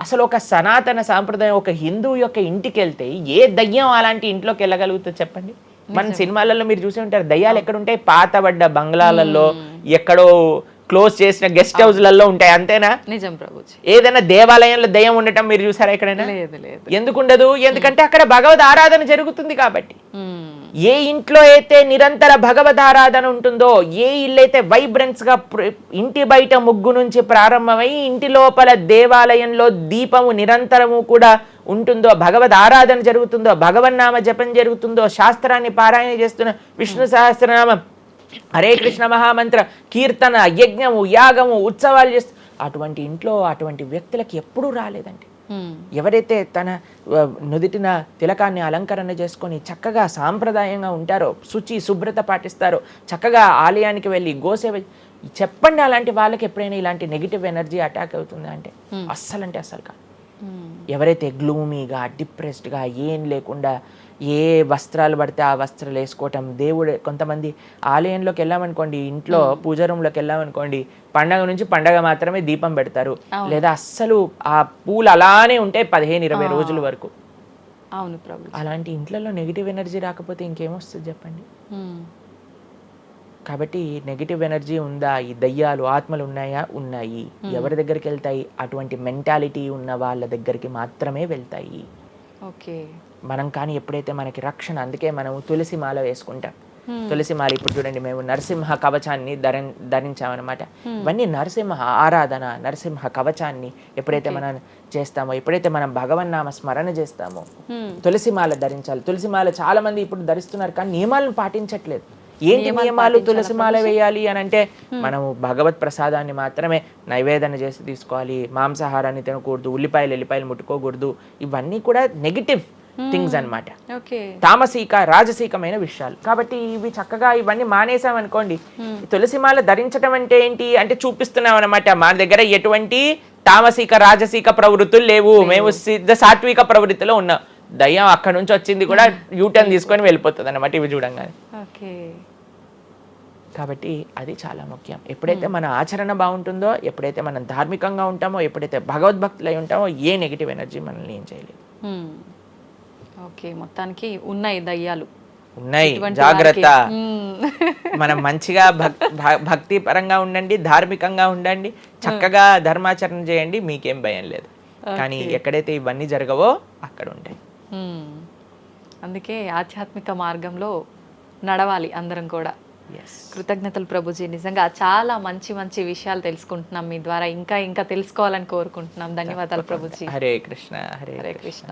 అసలు ఒక సనాతన సాంప్రదాయం ఒక హిందూ యొక్క ఇంటికి వెళ్తే ఏ దయ్యం అలాంటి ఇంట్లోకి వెళ్ళగలుగుతుంది చెప్పండి? మన సినిమాలలో మీరు చూసి ఉంటారు, దయ్యాలు ఎక్కడుంటాయి? పాతబడ్డ బంగ్లాలలో ఎక్కడో క్లోజ్ చేసిన గెస్ట్ హౌస్లలో ఉంటాయి, అంతేనా? నిజం ప్రభుజీ. ఏదైనా దేవాలయంలో దయ్యం ఉండటం మీరు చూసారా ఎక్కడైనా? ఎందుకు ఉండదు? ఎందుకంటే అక్కడ భగవద్ ఆరాధన జరుగుతుంది కాబట్టి. ఏ ఇంట్లో అయితే నిరంతర భగవద్ ఆరాధన ఉంటుందో, ఏ ఇల్లు అయితే వైబ్రెన్స్ గా ఇంటి బయట ముగ్గు నుంచి ప్రారంభమై ఇంటి లోపల దేవాలయంలో దీపము నిరంతరము కూడా ఉంటుందో, భగవద్ ఆరాధన జరుగుతుందో, భగవన్నామ జపం జరుగుతుందో, శాస్త్రాన్ని పారాయణ చేస్తున్న విష్ణు సహస్రనామం హరే కృష్ణ మహామంత్ర కీర్తన యజ్ఞము యాగము ఉత్సవాలు చేస్తూ అటువంటి ఇంట్లో అటువంటి వ్యక్తులకి ఎప్పుడూ రాలేదండి. ఎవరైతే తన నుదిటిన తిలకాన్ని అలంకరణ చేసుకొని చక్కగా సాంప్రదాయంగా ఉంటారో, శుచి శుభ్రత పాటిస్తారో, చక్కగా ఆలయానికి వెళ్ళి గోసేవ చెప్పండి, అలాంటి వాళ్ళకి ఎప్పుడైనా ఇలాంటి నెగిటివ్ ఎనర్జీ అటాక్ అవుతుందా అంటే అస్సలు కాదు. ఎవరైతే గ్లూమీగా డిప్రెస్డ్గా ఏం లేకుండా ఏ వస్త్రాలు పడితే ఆ వస్త్రాలు వేసుకోవటం, దేవుడు కొంతమంది ఆలయంలోకి వెళ్ళామనుకోండి, ఇంట్లో పూజ రూమ్లోకి వెళ్ళామనుకోండి, పండగ నుంచి పండగ మాత్రమే దీపం పెడతారు, లేదా అస్సలు ఆ పూలు అలానే ఉంటాయి 15-20 రోజుల వరకు. అవును ప్రభు. అలాంటి ఇంట్లలో నెగిటివ్ ఎనర్జీ రాకపోతే ఇంకేమొస్తుంది చెప్పండి? కాబట్టి నెగిటివ్ ఎనర్జీ ఉందా? ఈ దయ్యాలు ఆత్మలు ఉన్నాయా? ఉన్నాయి. ఎవరి దగ్గరికి వెళ్తాయి? అటువంటి మెంటాలిటీ ఉన్న వాళ్ళ దగ్గరికి మాత్రమే వెళ్తాయి. ఓకే. మనం కానీ ఎప్పుడైతే మనకి రక్షణ, అందుకే మనం తులసి మాల వేసుకుంటాం. తులసి మాల ఇప్పుడు చూడండి, మేము నరసింహ కవచాన్ని ధరించామన్నమాట. ఇవన్నీ నరసింహ ఆరాధన, నరసింహ కవచాన్ని ఎప్పుడైతే మనం చేస్తామో, ఎప్పుడైతే మనం భగవన్నామ స్మరణ చేస్తామో తులసి మాల ధరించాలి. తులసి మాల చాలా మంది ఇప్పుడు ధరిస్తున్నారు కానీ నియమాలను పాటించట్లేదు. ఏంటి నియమాలు? తులసి మాల వేయాలి అని అంటే మనము భగవత్ ప్రసాదాన్ని మాత్రమే నైవేదన చేసి తీసుకోవాలి, మాంసాహారాన్ని తినకూడదు, ఎల్లిపాయలు ముట్టుకోకూడదు. ఇవన్నీ కూడా నెగిటివ్ థింగ్స్ అన్నమాట, తామసిక రాజసీకమైన విషయాలు. కాబట్టి ఇవి చక్కగా ఇవన్నీ మానేసాం అనుకోండి. తులసిమాల ధరించడం అంటే ఏంటి అంటే చూపిస్తున్నాం అనమాట, మన దగ్గర ఎటువంటి తామసిక రాజసీక ప్రవృత్తులు లేవు, మేము సిద్ధ సాత్విక ప్రవృత్తిలో ఉన్నాం. దయ్యం అక్కడ నుంచి వచ్చింది కూడా యూటర్న్ తీసుకొని వెళ్ళిపోతుంది అనమాట ఇవి చూడంగానే. కాబట్టి అది చాలా ముఖ్యం. ఎప్పుడైతే మన ఆచరణ బాగుంటుందో, ఎప్పుడైతే మనం ధార్మికంగా ఉంటామో, ఎప్పుడైతే భగవద్భక్తులై ఉంటామో, ఏ నెగిటివ్ ఎనర్జీ మనల్ని ఏం చేయలేదు. ఓకే, మొత్తానికి ఉన్నాయి దయ్యాలు, ఉన్నాయి, జాగ్రత్త. మనం మంచిగా భక్తి పరంగా ఉండండి, ధార్మికంగా ఉండండి, చక్కగా ధర్మాచరణ చేయండి, మీకేం భయం లేదు. కానీ ఎక్కడైతే ఇవన్నీ జరగవో అక్కడ ఉంటాయి. అందుకే ఆధ్యాత్మిక మార్గంలో నడవాలి అందరం కూడా. కృతజ్ఞతలు ప్రభుజీ, నిజంగా చాలా మంచి మంచి విషయాలు తెలుసుకుంటున్నాం మీ ద్వారా. ఇంకా ఇంకా తెలుసుకోవాలని కోరుకుంటున్నాం. ధన్యవాదాలు ప్రభుజీ. హరే కృష్ణ. హరే కృష్ణ.